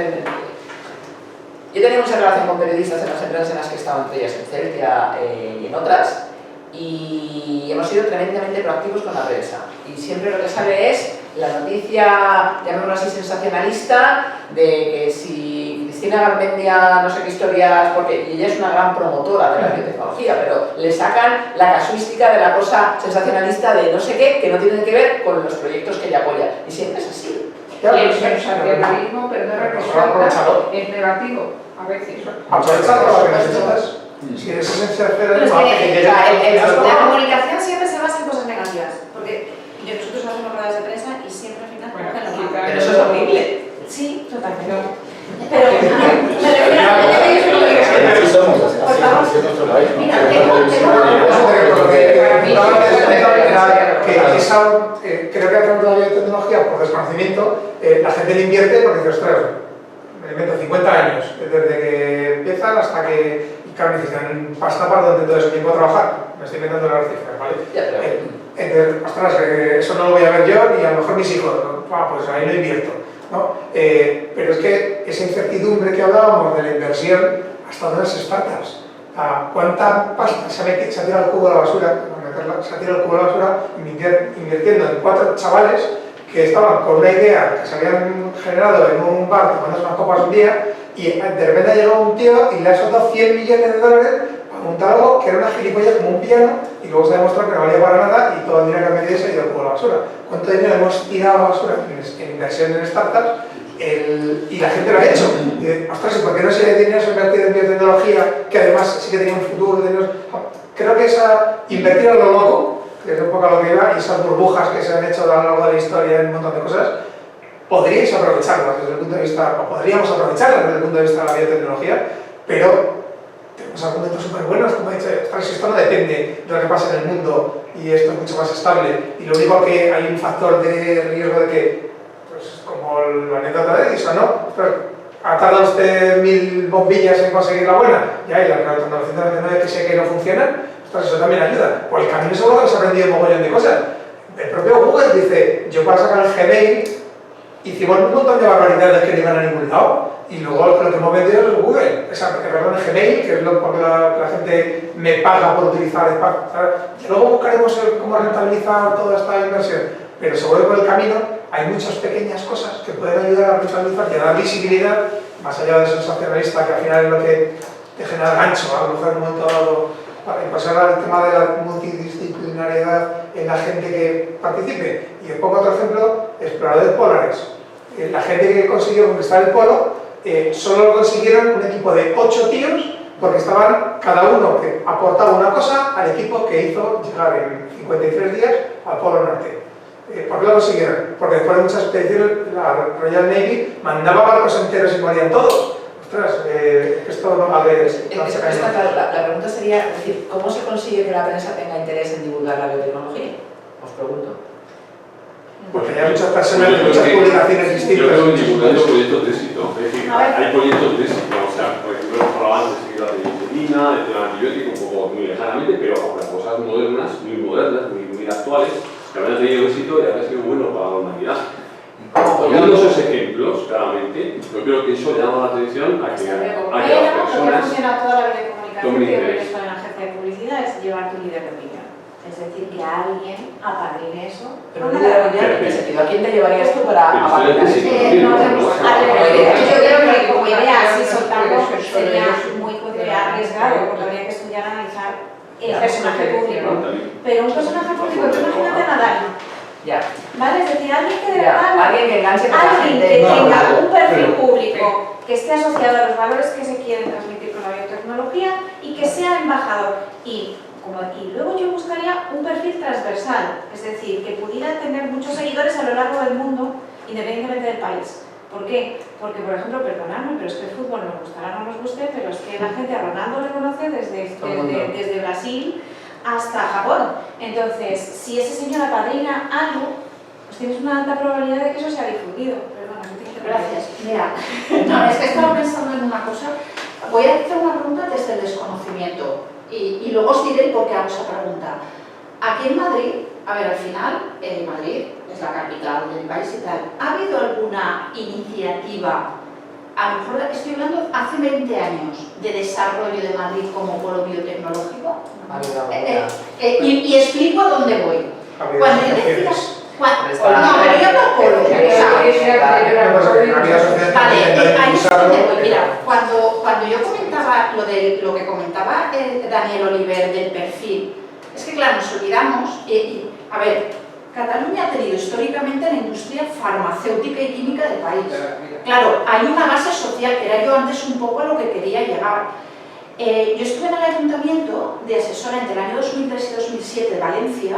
yo he tenido mucha relación con periodistas en las empresas en las que he estado, entre ellas en Celtia y en otras, y hemos sido tremendamente proactivos con la prensa. Y siempre lo que sale es la noticia, llamémoslo así, sensacionalista, de que si Cristina Garmendia no sé qué historias, porque ella es una gran promotora de la biotecnología, pero le sacan la casuística de la cosa sensacionalista de no sé qué, que no tienen que ver con los proyectos que ella apoya. Y siempre es así.
Y el sensacionalismo, perdona que salta, es negativo, a veces.
Aprovechar lo que necesitas. Si eres sincero,
la comunicación siempre se basa en cosas negativas, porque nosotros hacemos ruedas de prensa y siempre al final cogen lo malo.
Pero eso es horrible.
Sí, totalmente.
Pero
creo que a través de la biotecnología, por desconocimiento, la gente le invierte porque dice, ostras, me invento 50 años, desde que empiezan hasta que, claro, necesitan pasta para durante todo ese tiempo a trabajar. Me estoy inventando las cifras, ¿vale? Entonces, ostras, eso no lo voy a ver yo ni a lo mejor mis hijos, pues ahí lo invierto, ¿no? Pero es que esa incertidumbre que hablábamos de la inversión, hasta de las startups, ¿cuánta pasta se ha tirado al cubo de la basura? Se ha tirado al cubo de la basura invirtiendo en 4 chavales que estaban con una idea que se habían generado en un bar tomando unas copas un día y de repente ha llegado un tío y le ha soltado $100 millones para montar algo que era una gilipollas como un piano y luego se ha demostrado que no valía para nada y todo el dinero que ha metido se ha ido como la basura. ¿Cuánto dinero hemos tirado a la basura en inversión en startups? Y la gente lo ha hecho. Y dice, ostras, ¿y por qué no se tiene eso invertido en biotecnología, que además sí que tenía un futuro? Creo que invertir a lo loco, que es un poco a lo que iba, y esas burbujas que se han hecho a lo largo de la historia en un montón de cosas, podríais aprovecharlas desde el punto de vista, o podríamos aprovecharlas desde el punto de vista de la biotecnología, pero tenemos argumentos súper buenos, como he dicho, si esto no depende de lo que pasa en el mundo y esto es mucho más estable, y lo único que hay un factor de riesgo de que, pues como la anécdota de Edison, ¿no? ¿Ha tardado usted 1000 bombillas en conseguir la buena? Ya hay las 999 que sé que no funcionan, pues eso también ayuda. Pues el camino seguro que se ha aprendido un mogollón de cosas. El propio Google dice, yo para sacar el Gmail hicimos un montón de barbaridades que no iban a ningún lado y luego lo que hemos vendido es Google, perdón, el Gmail, que es lo que la gente me paga por utilizar y luego buscaremos cómo rentabilizar toda esta inversión, pero seguro que por el camino hay muchas pequeñas cosas que pueden ayudar a rentabilizar y a dar visibilidad, más allá de sensacionalista, que al final es lo que te genera gancho, a lo mejor en un momento dado, para pasar al tema de la multidisciplinariedad en la gente que participe. Y os pongo otro ejemplo, exploradores polares. La gente que consiguió conquistar el polo, solo lo consiguieron un equipo de 8 tíos, porque estaban cada uno que aportaba una cosa al equipo que hizo llegar en 53 días al Polo Norte. ¿Por qué lo consiguieron? Porque después de muchas expediciones la Royal Navy mandaba barcos enteros y morían todos. Ostras, esto no vale.
La pregunta sería, es decir, ¿cómo se consigue que la prensa tenga interés en divulgar la biotecnología? Os pregunto.
Porque hay muchas personas de muchas publicaciones distintas.
Yo creo que divulgando proyectos de éxito. Es decir, hay proyectos de éxito. O sea, por ejemplo, hemos hablado antes de la penicilina, del tema antibiótico, un poco muy lejanamente, pero ahora cosas modernas, muy actuales, que habrán tenido éxito y habrán sido buenos para la humanidad. Poniendo esos ejemplos, claramente, yo creo que eso llama la atención a que las personas
funciona toda la vida de comunicación
tomen
que
interés.
esto en la agencia de publicidad es llevar tu líder de opinión. Es decir, que alguien apadrine eso.
Pero un líder de opinión, ¿en qué sentido? ¿A quién te llevarías tú para apadrinar eso?
Yo creo que como idea, si soltamos, sería muy arriesgado, porque habría que estudiar, analizar el personaje público. Pero un personaje público, tú imagínate a Nadal.
Ya.
¿Vale? Es decir, alguien que de verdad,
alguien que enganche con la
alguien
gente.
que tenga un perfil público que esté asociado a los valores que se quieren transmitir con la biotecnología y que sea embajador. Y luego yo buscaría un perfil transversal, es decir, que pudiera tener muchos seguidores a lo largo del mundo, independientemente del país. ¿Por qué? Porque, por ejemplo, perdonadme, pero es que el fútbol nos gustará o no nos guste, pero es que la gente a Ronaldo le conoce desde Brasil hasta Japón. Entonces, si ese señor apadrina algo, pues tienes una alta probabilidad de que eso sea difundido. Perdona,
gracias. Mira, no, es que estaba pensando en una cosa. Voy a hacer una pregunta desde el desconocimiento y luego os diré por qué hago esa pregunta. Aquí en Madrid, a ver, al final, Madrid es la capital del país y tal. ¿Ha habido alguna iniciativa, a lo mejor estoy hablando hace 20 años, de desarrollo de Madrid como polo biotecnológico? Y explico a dónde voy. Cuando yo decía... No, pero yo no polo. Vale, ahí es donde voy. Mira, cuando yo comentaba lo que comentaba Daniel Oliver del perfil, es que claro, nos olvidamos, a ver, Cataluña ha tenido históricamente la industria farmacéutica y química del país. Claro, hay una base social, que era yo antes un poco a lo que quería llegar. Yo estuve en el ayuntamiento de asesora entre el año 2003 y 2007 de Valencia,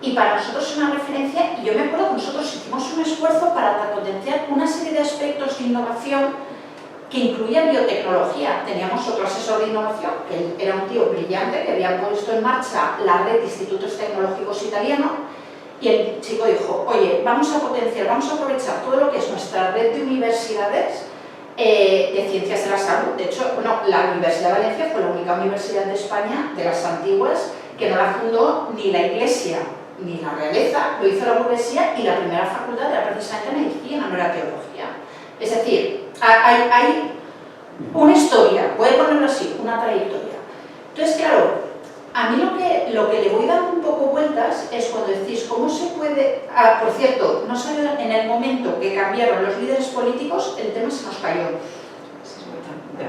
y para nosotros es una referencia, y yo me acuerdo que nosotros hicimos un esfuerzo para potenciar una serie de aspectos de innovación que incluían biotecnología. Teníamos otro asesor de innovación, que era un tío brillante, que había puesto en marcha la red de institutos tecnológicos italianos, y el chico dijo, oye, vamos a potenciar, vamos a aprovechar todo lo que es nuestra red de universidades de ciencias de la salud. De hecho, bueno, la Universidad de Valencia fue la única universidad de España, de las antiguas, que no la fundó ni la Iglesia ni la realeza, lo hizo la burguesía, y la primera facultad era precisamente medicina, no era teología. Es decir, hay una historia, voy a ponerlo así, una trayectoria. Entonces, claro, a mí lo que le voy dando un poco vueltas es cuando decís cómo se puede... por cierto, no salió en el momento que cambiaron los líderes políticos, el tema se nos cayó.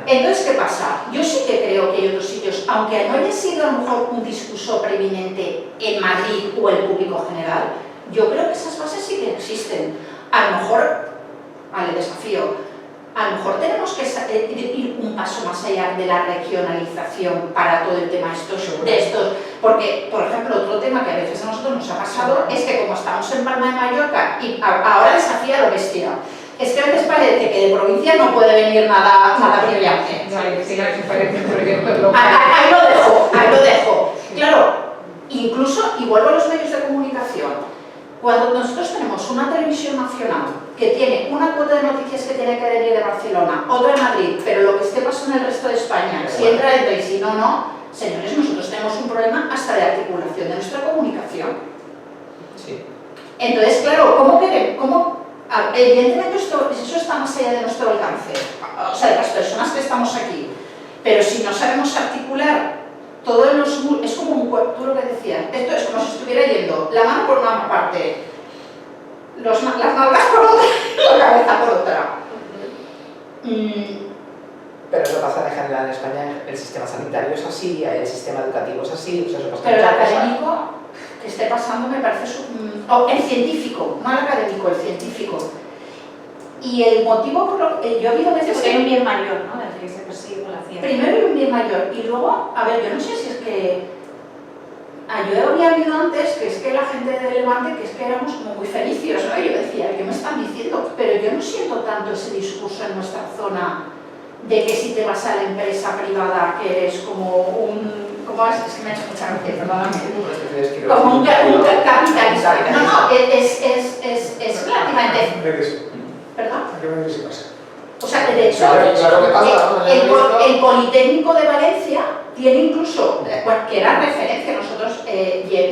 Entonces, ¿qué pasa? Yo sí que creo que hay otros sitios, aunque no haya sido a lo mejor un discurso preeminente en Madrid o el público general, yo creo que esas bases sí que existen. A lo mejor, vale, desafío, a lo mejor tenemos que ir un paso más allá de la regionalización para todo el tema de estos, porque, por ejemplo, otro tema que a veces a nosotros nos ha pasado es que como estamos en Palma de Mallorca y ahora desafía lo bestia, es que a veces parece que de provincia no puede venir nada brillante. Ahí lo dejo. Claro, incluso, y vuelvo a los medios de comunicación, cuando nosotros tenemos una televisión nacional que tiene una cuota de noticias que tiene que venir de Barcelona, otra de Madrid, pero lo que esté pasando en el resto de España, si entra y si no, no, señores, nosotros tenemos un problema hasta de articulación de nuestra comunicación.
Sí.
Entonces, claro, evidentemente eso está más allá de nuestro alcance, o sea, de las personas que estamos aquí, pero si no sabemos articular todo en los... es como un cuerpo, tú lo que decías, esto es como si estuviera yendo la mano por una parte, las nalgas por otra, la cabeza por otra.
Pero eso pasa en general en España, el sistema sanitario es así, el sistema educativo es así, o sea, eso pasa.
Pero el académico que esté pasando me parece... el científico, no el académico, el científico. Y el motivo por lo que yo he oído veces
que hay un bien mayor, ¿no? Del que se persigue con la ciencia.
Primero hay un bien mayor y luego, a ver, yo no sé si es que... yo había oído antes que es que la gente de Levante, que es que éramos como muy felicios, ¿no? Y yo decía, ¿qué me están diciendo? Pero yo no siento tanto ese discurso en nuestra zona de que si te vas a la empresa privada que eres como un... ¿Cómo es? Es que me ha hecho mucha gracia, perdóname. Como un capitalista. No, es relativamente... ¿Perdón?
¿A qué me dice pasa?
O sea, de hecho, el Politécnico de Valencia tiene incluso, que era referencia, nosotros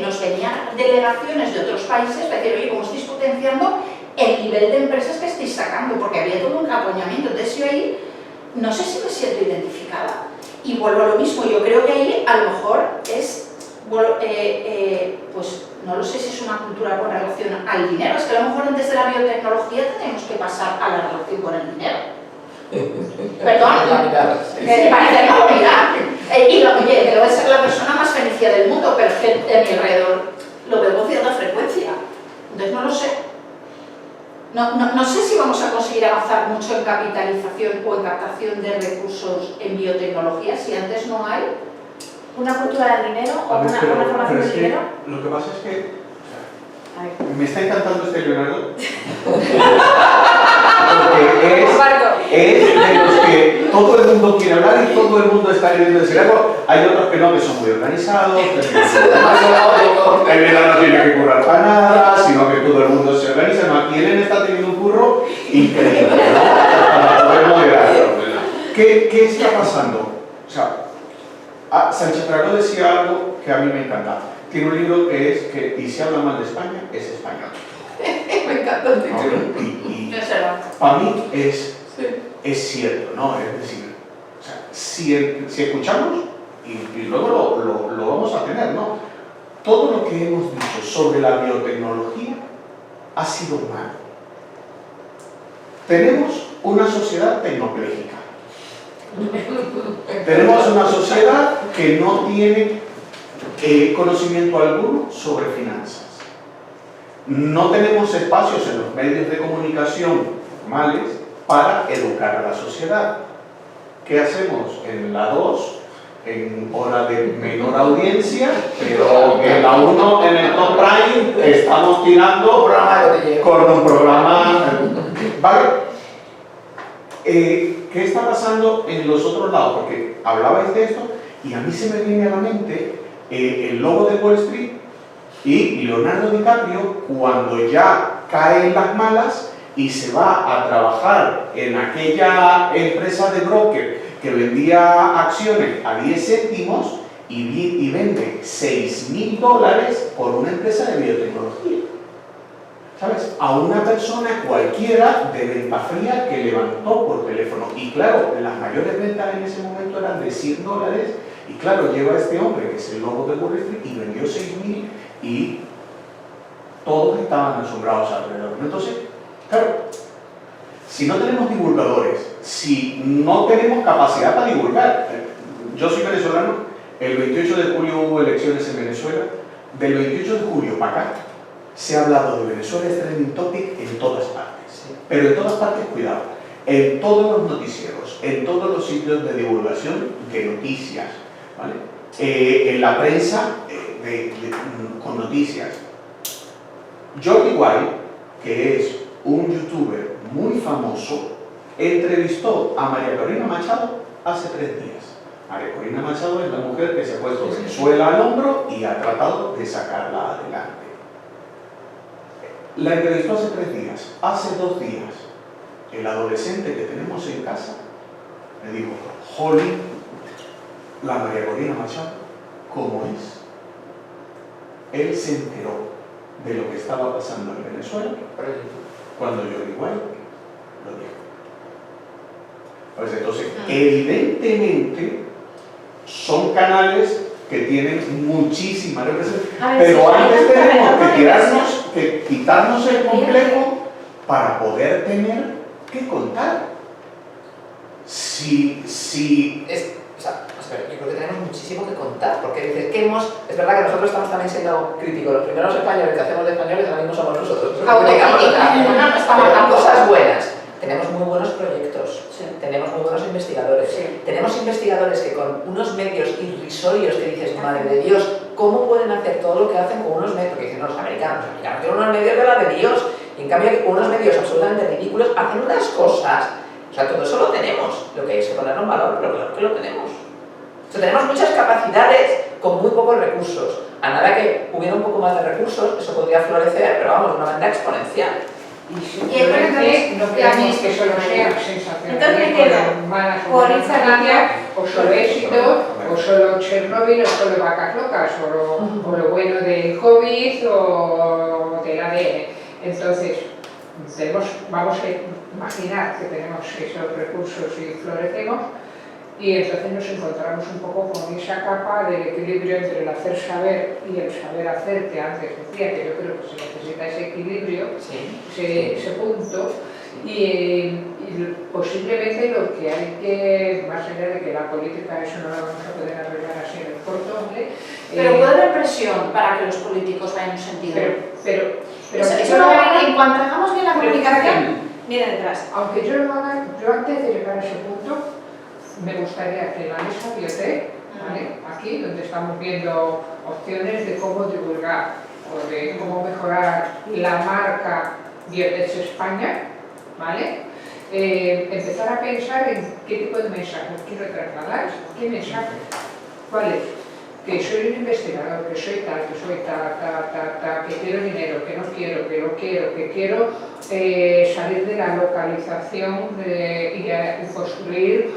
nos venían delegaciones de otros países para decir, oye, ¿cómo estáis potenciando el nivel de empresas que estáis sacando? Porque había todo un apoyamiento. Entonces yo ahí, no sé si me siento identificada. Y vuelvo a lo mismo, yo creo que ahí a lo mejor es, pues no lo sé si es una cultura con relación al dinero, es que a lo mejor antes de la biotecnología tenemos que pasar a la relación con el dinero. Perdón, me parece no, mira, oye, que voy a ser la persona más feliz del mundo, pero es que a mi alrededor lo veo con cierta frecuencia, entonces no lo sé. No sé si vamos a conseguir avanzar mucho en capitalización o en captación de recursos en biotecnología si antes no hay
una cultura del dinero o una formación del dinero.
Lo que pasa es que me está encantando este Leonardo porque es de los que todo el mundo quiere hablar y todo el mundo está queriendo decir algo. Hay otros que no, que son muy organizados, el verano no tiene que currar para nada, sino que todo el mundo se organiza. No, aquí Elena está teniendo un curro increíble, ¿no? Para poder moderarlo. ¿Qué está pasando? O sea, Sánchez Dragó decía algo que a mí me encanta. Tiene un libro que es que, y si habla mal de España, es español.
Me encanta el título.
Y para mí es cierto, ¿no? Es decir, o sea, si escuchamos, y luego lo vamos a tener, ¿no? Todo lo que hemos dicho sobre la biotecnología ha sido malo. Tenemos una sociedad tecnopléjica. Tenemos una sociedad que no tiene conocimiento alguno sobre finanzas. No tenemos espacios en los medios de comunicación normales para educar a la sociedad. ¿Qué hacemos? En la 2, en hora de menor audiencia, pero en la 1, en el top prime, estamos tirando con un programa... ¿Vale? ¿Qué está pasando en los otros lados? Porque hablabais de esto y a mí se me viene a la mente el lobo de Wall Street y Leonardo DiCaprio cuando ya cae en las malas y se va a trabajar en aquella empresa de broker que vendía acciones a 10 céntimos y vende $6.000 por una empresa de biotecnología. ¿Sabes? A una persona cualquiera de venta fría que levantó por teléfono. Y claro, las mayores ventas en ese momento eran de $100. Y claro, lleva este hombre, que es el lobo de Wall Street, y vendió 6.000 y todos estaban asombrados alrededor. Entonces, claro, si no tenemos divulgadores, si no tenemos capacidad para divulgar. Yo soy venezolano, el 28 de julio hubo elecciones en Venezuela, del 28 de julio para acá se ha hablado de Venezuela, es trending topic en todas partes, pero en todas partes, cuidado, en todos los noticieros, en todos los sitios de divulgación de noticias, ¿vale? En la prensa con noticias. Jordi Wild, que es un youtuber muy famoso, entrevistó a María Corina Machado hace 3 días. María Corina Machado es la mujer que se ha puesto Venezuela al hombro y ha tratado de sacarla adelante. La entrevistó hace 3 días. Hace 2 días, el adolescente que tenemos en casa me dijo: Jolín, la María Corina Machado, ¿cómo es? Él se enteró de lo que estaba pasando en Venezuela cuando Jordi Wild lo dijo. Pues entonces, evidentemente, son canales que tienen muchísima representación, pero antes tenemos que quitarnos el complejo para poder tener que contar.
Yo creo que tenemos muchísimo que contar, porque dices que es verdad que nosotros estamos también siendo críticos. Los primeros españoles que hacemos de españoles ahora mismo somos nosotros. Pero cosas buenas. Tenemos muy buenos proyectos, tenemos muy buenos investigadores. Tenemos investigadores que con unos medios irrisorios que dices, madre de Dios, ¿cómo pueden hacer todo lo que hacen con unos medios? Porque dicen, no, los americanos tienen unos medios de la de Dios, y en cambio con unos medios absolutamente ridículos hacen unas cosas. O sea, todo eso lo tenemos. Lo que hay es que ponerlo en valor, pero claro que lo tenemos. O sea, tenemos muchas capacidades con muy pocos recursos. A nada que hubiera un poco más de recursos, eso podría florecer, pero vamos, de una manera exponencial.
Y simplemente no queremos que solo sea sensacionalismo, malas o buenas noticias, o solo éxito, o solo Chernobyl, o solo vacas locas, o lo bueno del COVID o del ADN. Entonces, vamos a imaginar que tenemos esos recursos y florecemos, y entonces nos encontramos un poco con esa capa del equilibrio entre el hacer saber y el saber hacer, que antes decía que yo creo que se necesita ese equilibrio, ese punto, y posiblemente lo que hay que, más allá de que la política eso no lo vamos a poder arreglar así en el corto,
pero puede haber presión para que los políticos vayan en un sentido.
Pero
eso no va a ir en cuanto hagamos bien la comunicación, viene detrás.
Aunque yo lo haga, yo antes de llegar a ese punto, me gustaría que la mesa Biotech, ¿vale? Aquí, donde estamos viendo opciones de cómo divulgar o de cómo mejorar la marca Biotech España, ¿vale? Empezar a pensar en qué tipo de mensajes quiero trasladar, qué mensaje, cuál es. Que soy un investigador, que soy tal, que quiero dinero, que no quiero, que lo quiero, que quiero salir de la localización y construir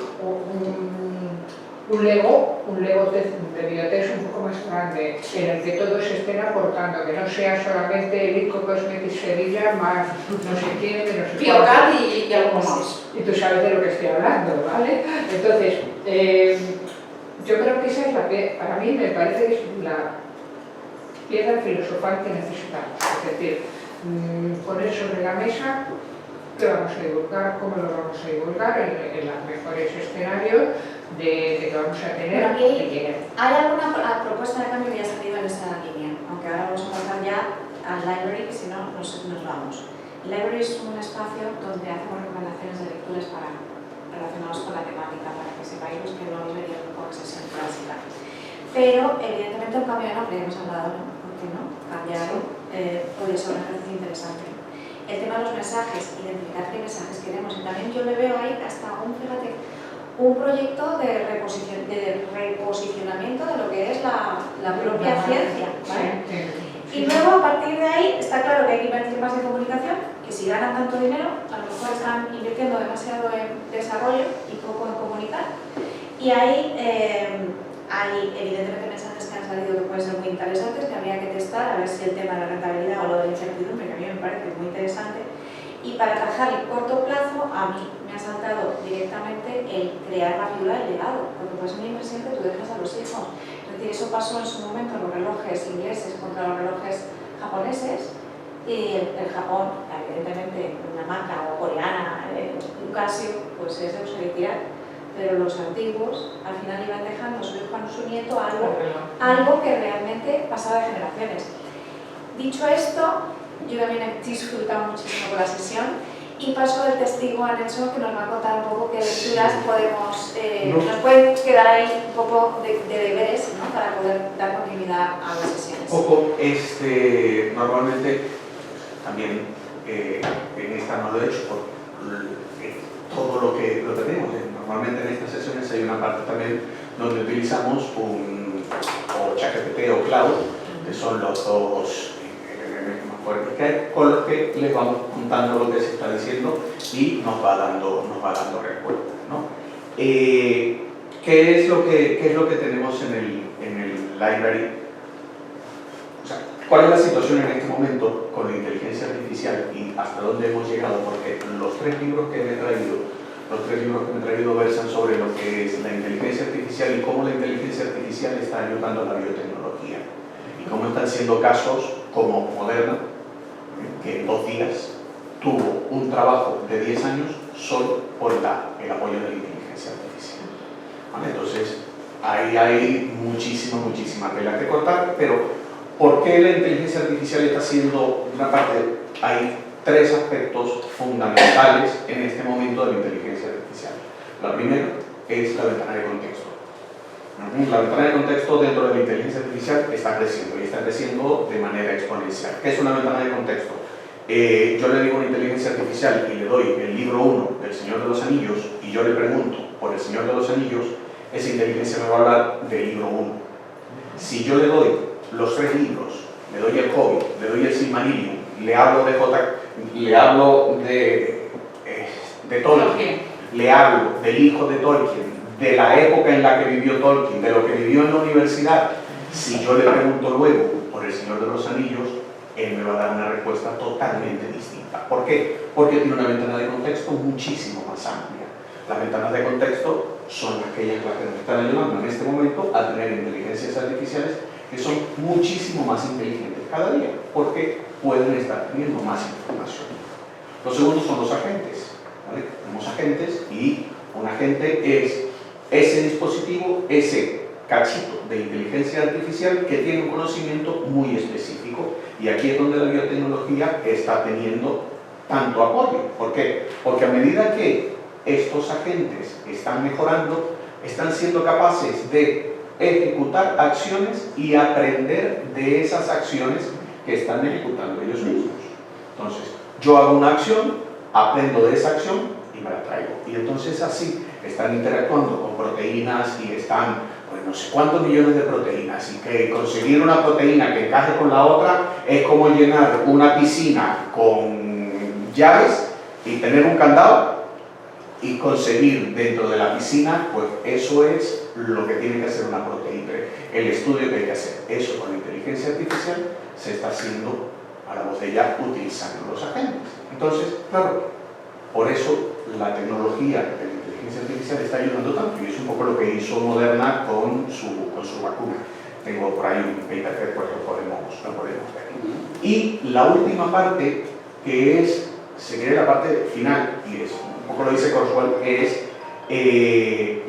un Lego de biotech un poco más grande, en el que todos estén aportando, que no sea solamente el Ico Cosmetics Sevilla más no sé quién, menos
Biocat y algo más.
Y tú sabes de lo que estoy hablando, ¿vale? Entonces, yo creo que esa es para mí me parece que es la piedra filosofal que necesitamos. Es decir, poner sobre la mesa qué vamos a divulgar, cómo lo vamos a divulgar en los mejores escenarios de que vamos a tener.
¿Hay alguna propuesta de cambio que ya ha salido en esa línea? Aunque ahora vamos a pasar ya al library, que si no nos vamos. El library es un espacio donde hacemos recomendaciones de lecturas relacionados con la temática, para que sepáis los que no habéis venido un poco sesión clásica. Pero, evidentemente, un cambio de nombre, hemos hablado, ¿no? ¿Por qué no? Cambiarlo podría ser un ejercicio interesante. El tema de los mensajes, identificar qué mensajes queremos. Y también yo le veo ahí hasta un proyecto de reposicionamiento de lo que es la propia ciencia, ¿vale? Y luego, a partir de ahí, está claro que hay que invertir más en comunicación, que si ganan tanto dinero, a lo mejor están invirtiendo demasiado en desarrollo y poco en comunicar. Y ahí hay, evidentemente, mensajes que han salido que pueden ser muy interesantes, que habría que testar, a ver si el tema de la rentabilidad o lo de la incertidumbre, que a mí me parece muy interesante. Y para trabajar el corto plazo, a mí me ha saltado directamente el crear la figura del legado, porque pues es una inversión que tú dejas a los hijos. Es decir, eso pasó en su momento en los relojes ingleses contra los relojes japoneses, Y el Japón, evidentemente, una marca o coreana, un Casio, pues es de usar y tirar. Pero los antiguos al final iban dejando a su hijo, a su nieto algo que realmente pasaba de generaciones. Dicho esto, yo también he disfrutado muchísimo con la sesión y paso del testigo a Nelson, que nos va a contar un poco qué lecturas podemos, nos pueden quedar ahí un poco de deberes, ¿no? Para poder dar continuidad a las sesiones.
Normalmente también en esta no lo he hecho por todo lo que tenemos. Normalmente en estas sesiones hay una parte también donde utilizamos o ChatGPT o Cloud, que son los dos más fuertes que hay, con los que les vamos contando lo que se está diciendo y nos va dando respuestas, ¿no? ¿Qué es lo que tenemos en el library? O sea, ¿cuál es la situación en este momento con la inteligencia artificial y hasta dónde hemos llegado? Porque los tres libros que me he traído versan sobre lo que es la inteligencia artificial y cómo la inteligencia artificial está ayudando a la biotecnología. Y cómo están siendo casos como Moderna, que en 2 días tuvo un trabajo de 10 años solo por el apoyo de la inteligencia artificial. ¿Vale? Entonces, ahí hay muchísima tela que cortar, pero ¿por qué la inteligencia artificial está siendo una parte? Hay 3 aspectos fundamentales en este momento de la inteligencia artificial. La primera es la ventana de contexto. La ventana de contexto dentro de la inteligencia artificial está creciendo y está creciendo de manera exponencial. ¿Qué es una ventana de contexto? Yo le digo a una inteligencia artificial y le doy el libro 1 del Señor de los Anillos y yo le pregunto por el Señor de los Anillos, esa inteligencia me va a hablar del libro 1. Si yo le doy los 3 libros, le doy el Hobbit, le doy el Silmarillion, le hablo de Tolkien, le hablo del hijo de Tolkien, de la época en la que vivió Tolkien, de lo que vivió en la universidad, si yo le pregunto luego por el Señor de los Anillos, él me va a dar una respuesta totalmente distinta. ¿Por qué? Porque tiene una ventana de contexto muchísimo más amplia. Las ventanas de contexto son aquellas que nos están ayudando en este momento a tener inteligencias artificiales que son muchísimo más inteligentes cada día, porque pueden estar teniendo más información. Los segundos son los agentes, ¿vale? Tenemos agentes y un agente es ese dispositivo, ese cachito de inteligencia artificial que tiene un conocimiento muy específico, y aquí es donde la biotecnología está teniendo tanto apoyo. ¿Por qué? Porque a medida que estos agentes están mejorando, están siendo capaces de ejecutar acciones y aprender de esas acciones que están ejecutando ellos mismos. Entonces, yo hago una acción, aprendo de esa acción y me la traigo. Y entonces así están interactuando con proteínas y están, pues no sé cuántos millones de proteínas, y que conseguir una proteína que encaje con la otra es como llenar una piscina con llaves y tener un candado y conseguir dentro de la piscina, pues eso es lo que tiene que hacer una proteína, el estudio que hay que hacer. Eso con la inteligencia artificial se está haciendo a la voz de ella utilizando los agentes. Entonces, claro, por eso la tecnología de la inteligencia artificial está ayudando tanto, y es un poco lo que hizo Moderna con su vacuna. Tengo por ahí un paper que pues lo podemos ver. Y la última parte, que es, se quiere la parte final, y es un poco lo dice Kurzweil, es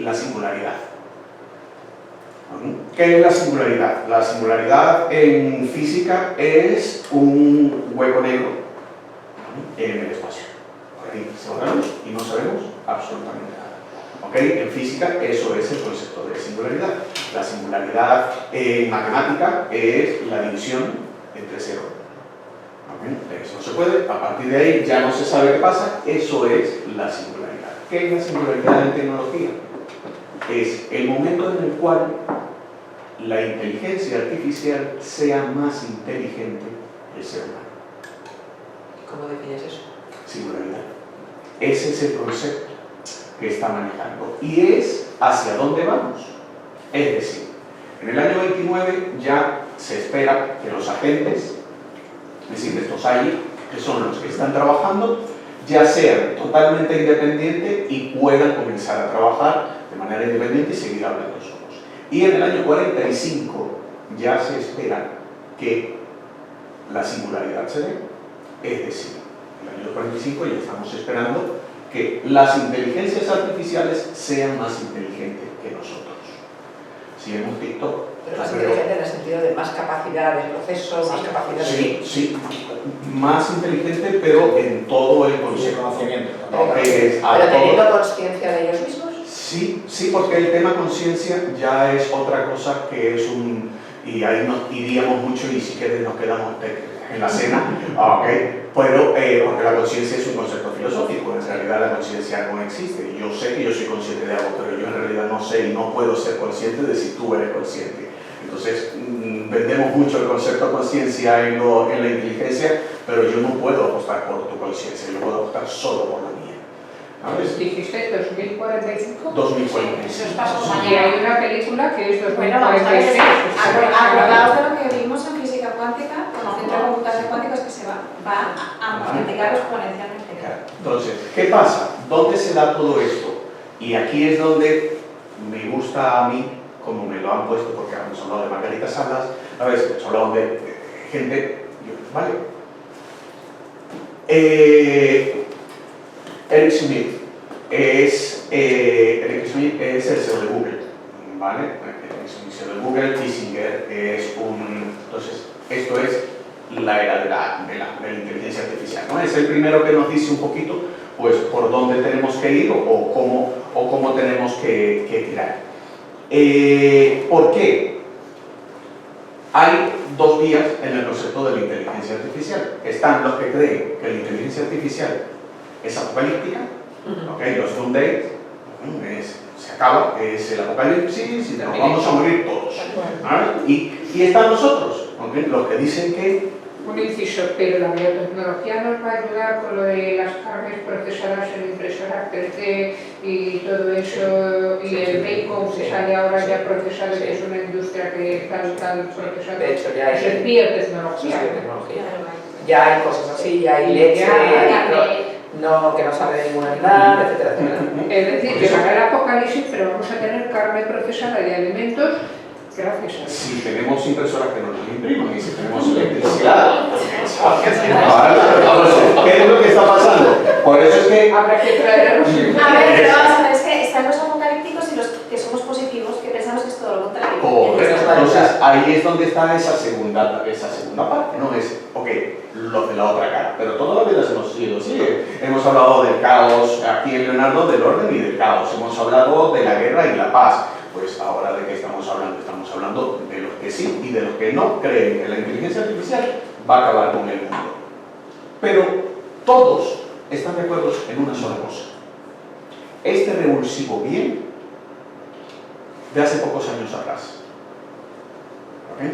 la singularidad. ¿Qué es la singularidad? La singularidad en física es un hueco negro en el espacio. Por ahí se va la luz y no sabemos absolutamente nada. ¿Okay? En física eso es el concepto de singularidad. La singularidad en matemática es la división entre cero. ¿Okay? Eso no se puede, a partir de ahí ya no se sabe qué pasa, eso es la singularidad. ¿Qué es la singularidad en tecnología? Es el momento en el cual la inteligencia artificial sea más inteligente que el ser humano.
¿Cómo defines eso?
Singularidad. Ese es el concepto que está manejando y es hacia dónde vamos. Es decir, en el año 29 ya se espera que los agentes, es decir, estos AI, que son los que están trabajando, ya sean totalmente independientes y puedan comenzar a trabajar de manera independiente y seguir hablando solos. Y en el año 45 ya se espera que la singularidad se dé. Es decir, en el año 45 ya estamos esperando que las inteligencias artificiales sean más inteligentes que nosotros. Si vemos TikTok,
Pero más inteligente en el sentido de más capacidad de proceso, más capacidad de...
sí, más inteligente, pero en todo el concepto.
conocimiento.
Pero teniendo conciencia de ellos mismos.
Sí, porque el tema conciencia ya es otra cosa que es un... Y ahí nos iríamos mucho y si quieres nos quedamos en la cena, pero porque la conciencia es un concepto filosófico, en realidad la conciencia no existe. Yo sé que yo soy consciente de algo, pero yo en realidad no sé y no puedo ser consciente de si tú eres consciente. Entonces, vendemos mucho el concepto conciencia en la inteligencia, pero yo no puedo apostar por tu conciencia, yo puedo apostar solo por la mía. ¿Sabes?
¿Dijiste 2045?
2045.
Eso es paso
Y
mañana.
hay una película que es
Bueno, vamos a ver,
2046.
acordaos de lo que vimos en física cuántica, con el centro de computación cuántica, es que se va a multiplicar exponencialmente.
Entonces, ¿qué pasa? ¿Dónde se da todo esto? Y aquí es donde me gusta a mí, como me lo han puesto, porque hemos hablado de Margarita Salas, a veces hemos hablado de gente, ¿vale? Eric Schmidt es el CEO de Google, ¿vale? Eric Schmidt, CEO de Google, Kissinger es un... Entonces, esto es la era de la inteligencia artificial, ¿no? Es el primero que nos dice un poquito, pues, por dónde tenemos que ir o cómo tenemos que tirar. ¿Por qué? Hay dos vías en el concepto de la inteligencia artificial. Están los que creen que la inteligencia artificial es apocalíptica, los doomsday, se acaba, es el apocalipsis y nos vamos a morir todos. Y están los otros, los que dicen que...
Un inciso, pero la biotecnología nos va a ayudar con lo de las carnes procesadas en impresora 3D y todo eso, y el bacon que sale ahora ya procesado, que es una industria que tal procesado.
De hecho, ya hay...
Eso es biotecnología.
Ya hay cosas así, ya hay leche, que no sabe de ningún animal, etcétera, etcétera.
Es decir, llegará el apocalipsis, pero vamos a tener carne procesada de alimentos gracias a eso.
Si tenemos impresoras que nos impriman y si tenemos electricidad, ¿qué es lo que está pasando? Por eso es que...
Habrá que traer a los...
A ver, pero vamos a ver, es que están los apocalípticos y los que somos positivos, que pensamos que es todo lo contrario.
Entonces, ahí es donde está esa segunda parte, ¿no? Es, ok, los de la otra cara, pero toda la vida hemos sido así. Hemos hablado del caos, aquí en Leonardo, del orden y del caos. Hemos hablado de la guerra y la paz. Pues ahora, ¿de qué estamos hablando? Estamos hablando de los que sí y de los que no creen que la inteligencia artificial va a acabar con el mundo. Pero todos están de acuerdo en una sola cosa. Este revulsivo bien de hace pocos años atrás.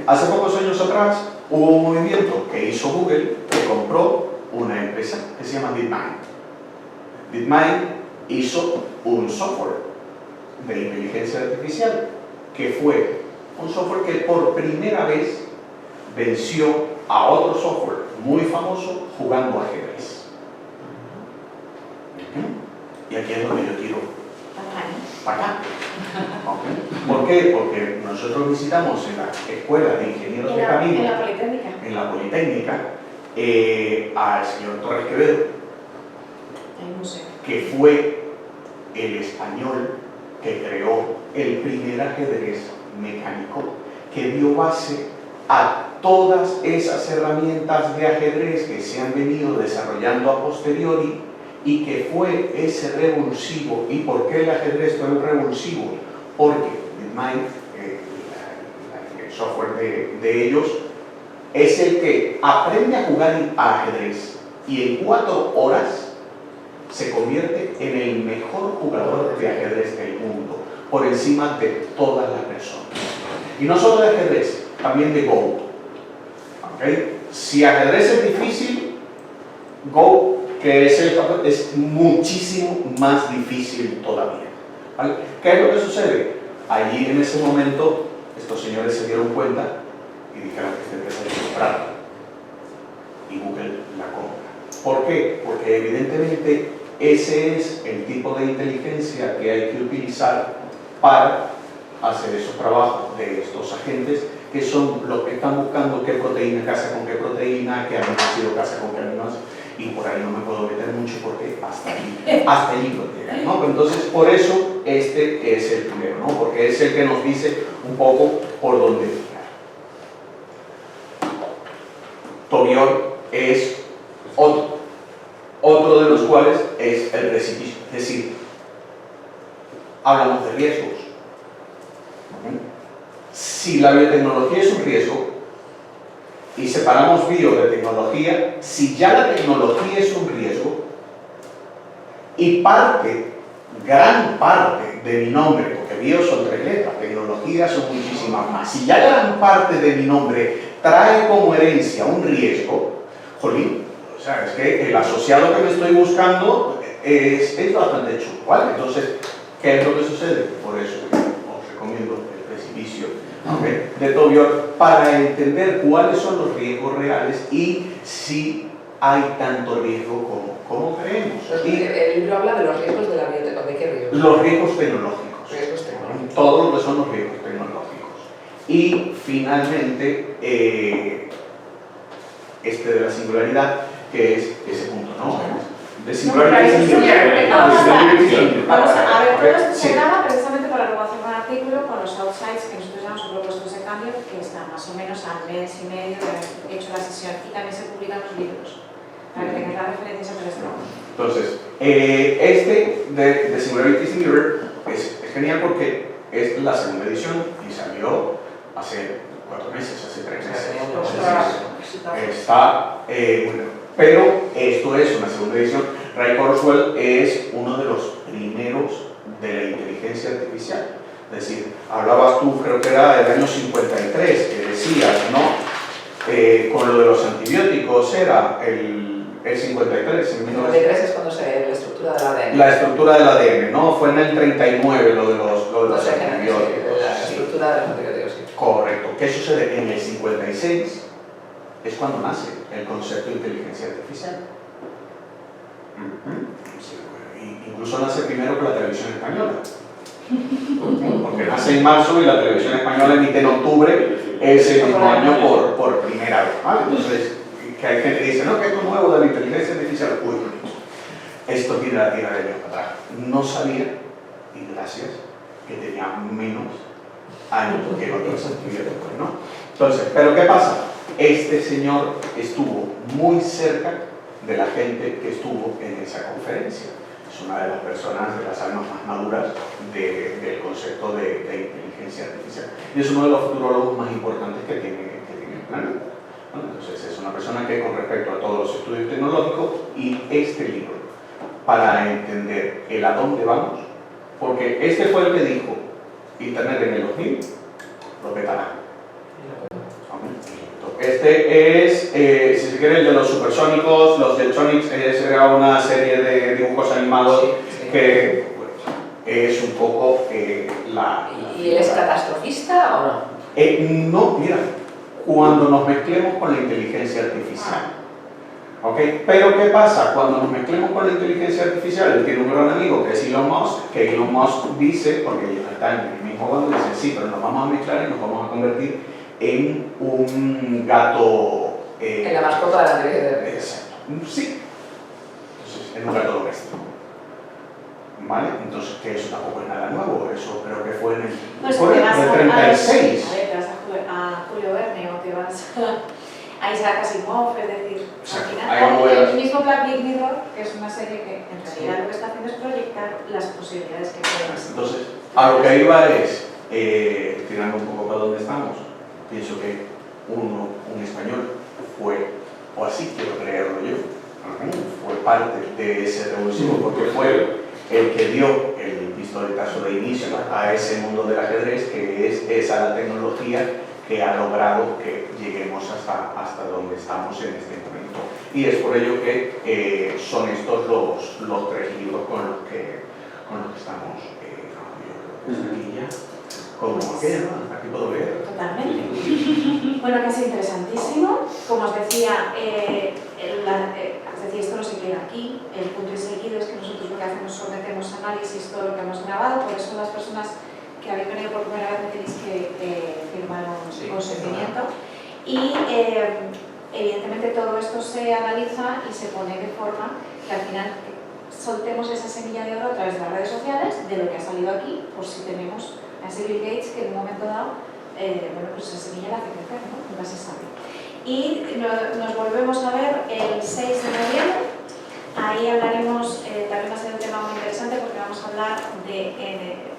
Hace pocos años atrás hubo un movimiento que hizo Google, que compró una empresa que se llama DeepMind. DeepMind hizo un software de inteligencia artificial, que fue un software que por primera vez venció a otro software muy famoso jugando ajedrez. Y aquí es donde yo tiro para acá. ¿Por qué? Porque nosotros visitamos en la Escuela de Ingenieros de Camino, en la Politécnica, al señor Torres Quevedo, que fue el español que creó el primer ajedrez mecánico, que dio base a todas esas herramientas de ajedrez que se han venido desarrollando a posteriori y que fue ese revulsivo. ¿Y por qué el ajedrez fue un revulsivo? Porque DeepMind, el software de ellos, es el que aprende a jugar a ajedrez y en 4 horas se convierte en el mejor jugador de ajedrez del mundo, por encima de todas las personas. Y no solo de ajedrez, también de Go. Si ajedrez es difícil, Go, que es muchísimo más difícil todavía. ¿Vale? ¿Qué es lo que sucede? Allí en ese momento, estos señores se dieron cuenta y dijeron que esta empresa hay que comprarla. Y Google la compra. ¿Por qué? Porque evidentemente ese es el tipo de inteligencia que hay que utilizar para hacer esos trabajos de estos agentes que son los que están buscando qué proteína casa con qué proteína, qué aminoácido casa con qué aminoácido, y por ahí no me puedo meter mucho porque hasta ahí lo llegan, ¿no? Entonces, por eso este es el primero, ¿no? Porque es el que nos dice un poco por dónde tirar. Tobior es otro de los cuales es el precipicio, es decir, hablamos de riesgos. Si la biotecnología es un riesgo y separamos bio de tecnología, si ya la tecnología es un riesgo y gran parte de mi nombre, porque bio son 3 letras, tecnología son muchísimas más, si ya gran parte de mi nombre trae como herencia un riesgo, jolín, o sea, es que el asociado que me estoy buscando es bastante chulo, ¿vale? Entonces, ¿qué es lo que sucede? Por eso os recomiendo el precipicio de Tobior para entender cuáles son los riesgos reales y si hay tanto riesgo como creemos.
El libro habla de los riesgos de la biotecnología. ¿De qué riesgos?
Los riesgos tecnológicos.
Riesgos tecnológicos.
Todo lo que son los riesgos tecnológicos. Y finalmente, de la singularidad, que es ese punto, ¿no? De singularidad.
Vamos a ver, todo esto se
Sí.
graba precisamente para luego hacer un artículo con los outsides que nosotros llamamos propuestos de cambio, que están más o menos al mes y medio de haber hecho la sesión, y también se publican los libros, para que tengáis las referencias a tres.
Entonces, de Singularity Singular es genial porque es la segunda edición y salió hace 4 meses, hace 3 meses. Está bueno. Pero esto es una segunda edición. Ray Kurzweil es uno de los primeros de la inteligencia artificial. Es decir, hablabas tú, creo que era del año 53, que decías, ¿no? Con lo de los antibióticos era el 53.
El 53 es cuando se ve la estructura del ADN.
La estructura del ADN, ¿no? Fue en el 39 lo de los antibióticos.
La estructura de los antibióticos, sí.
Correcto. ¿Qué sucede? En el 56 es cuando nace el concepto de inteligencia artificial. Incluso nace primero que la televisión española. Porque nace en marzo y la televisión española emite en octubre ese mismo año por primera vez. ¿Vale? Entonces, que hay gente que dice, no, que esto es nuevo de la inteligencia artificial. Uy, esto tira de años para atrás. No sabía, y gracias, que tenía menos años que otros antibióticos, ¿no? Entonces, ¿pero qué pasa? Este señor estuvo muy cerca de la gente que estuvo en esa conferencia. Es una de las personas, de las almas más maduras del concepto de inteligencia artificial. Y es uno de los futurólogos más importantes que tiene el planeta. Bueno, entonces, es una persona que con respecto a todos los estudios tecnológicos y este libro, para entender el a dónde vamos, porque este fue el que dijo, Internet en el 2000 lo petará. Este es, si se quiere, el de los supersónicos, los Jettronics, era una serie de dibujos animados que bueno, es un poco la...
¿Y él es catastrofista o no?
No, mira, cuando nos mezclemos con la inteligencia artificial. ¿Ok? Pero ¿qué pasa? Cuando nos mezclemos con la inteligencia artificial, él tiene un gran amigo que es Elon Musk, que Elon Musk dice, porque ellos están en el mismo bando, dicen, sí, pero nos vamos a mezclar y nos vamos a convertir en un gato...
en la mascota de la televisión.
Exacto. Sí. Entonces, en un gato doméstico. ¿Vale? Entonces, que eso tampoco es nada nuevo, eso creo que fue en el,
Pues
fue
te
en
vas
el
a
36.
a ver, te vas a Julio Verne o te vas a Isaac Asimov, es decir, al final el mismo Black Mirror, que es una serie que en realidad lo que está haciendo es proyectar las posibilidades que pueden ser.
Entonces, a lo que iba es, tirando un poco para donde estamos, pienso que un español fue, o así quiero creerlo yo, fue parte de ese revulsivo, porque fue el que dio el pistoletazo de inicio a ese mundo del ajedrez, que es esa la tecnología que ha logrado que lleguemos hasta donde estamos en este momento. Y es por ello que son estos los 3 libros con los que estamos como aquí puedo ver.
Totalmente. Bueno, que es interesantísimo. Como os decía, esto no se queda aquí. El punto y seguido es que nosotros lo que hacemos es sometemos análisis todo lo que hemos grabado. Por eso las personas que habéis venido por primera vez, me tenéis que firmar un consentimiento. Y evidentemente todo esto se analiza y se pone de forma que al final soltemos esa semilla de oro a través de las redes sociales, de lo que ha salido aquí, por si tenemos a ese Bill Gates que en un momento dado, bueno, pues esa semilla la hace crecer, ¿no? Nunca se sabe. Y nos volvemos a ver el 6 de noviembre. Ahí hablaremos, también va a ser un tema muy interesante porque vamos a hablar de,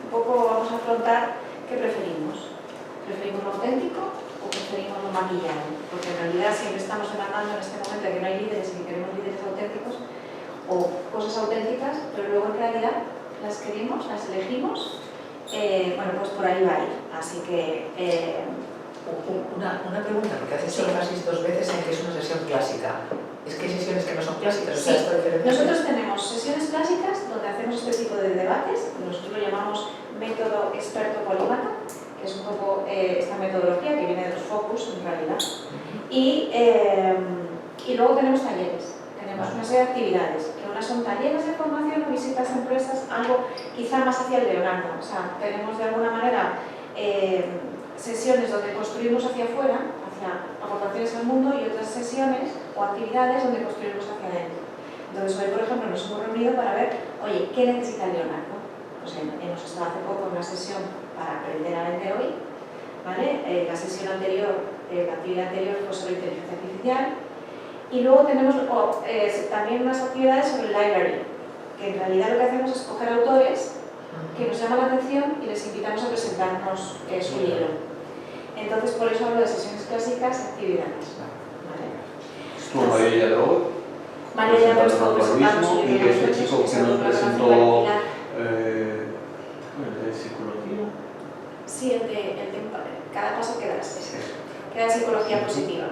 un poco vamos a afrontar qué preferimos. ¿Preferimos lo auténtico o preferimos lo maquillado? Porque en realidad siempre estamos demandando en este momento de que no hay líderes y que queremos líderes auténticos o cosas auténticas, pero luego en realidad las queremos, las elegimos, bueno, pues por ahí va a ir. Así que...
Una pregunta, porque has hecho énfasis 2 veces en que es una sesión clásica. ¿Es que hay sesiones que no son clásicas?
Sí, nosotros tenemos sesiones clásicas donde hacemos este tipo de debates, nosotros lo llamamos método experto polímata, que es un poco esta metodología que viene de los focus en realidad. Y luego tenemos talleres, tenemos una serie de actividades, que unas son talleres de formación o visitas a empresas, algo quizá más hacia el Leonardo, o sea, tenemos de alguna manera sesiones donde construimos hacia afuera, hacia aportaciones al mundo, y otras sesiones o actividades donde construimos hacia adentro. Entonces hoy, por ejemplo, nos hemos reunido para ver, oye, ¿qué necesita Leonardo? Pues hemos estado hace poco en una sesión para aprender a vender hoy, ¿vale? La sesión anterior, la actividad anterior fue sobre inteligencia artificial, y luego tenemos también unas actividades sobre el library, que en realidad lo que hacemos es coger autores que nos llaman la atención y les invitamos a presentarnos su libro. Entonces, por eso hablo de sesiones clásicas, actividades. ¿Vale?
Estuvo María Villadroga.
María Villadroga estuvo presentando su
y
libro.
este chico que nos presentó de psicología.
Sí, el de cada paso que das. Queda psicología positiva.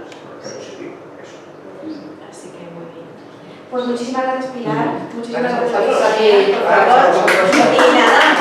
Así que muy bien. Pues muchísimas gracias, Pilar. Muchísimas gracias a ti, por favor. Y nada.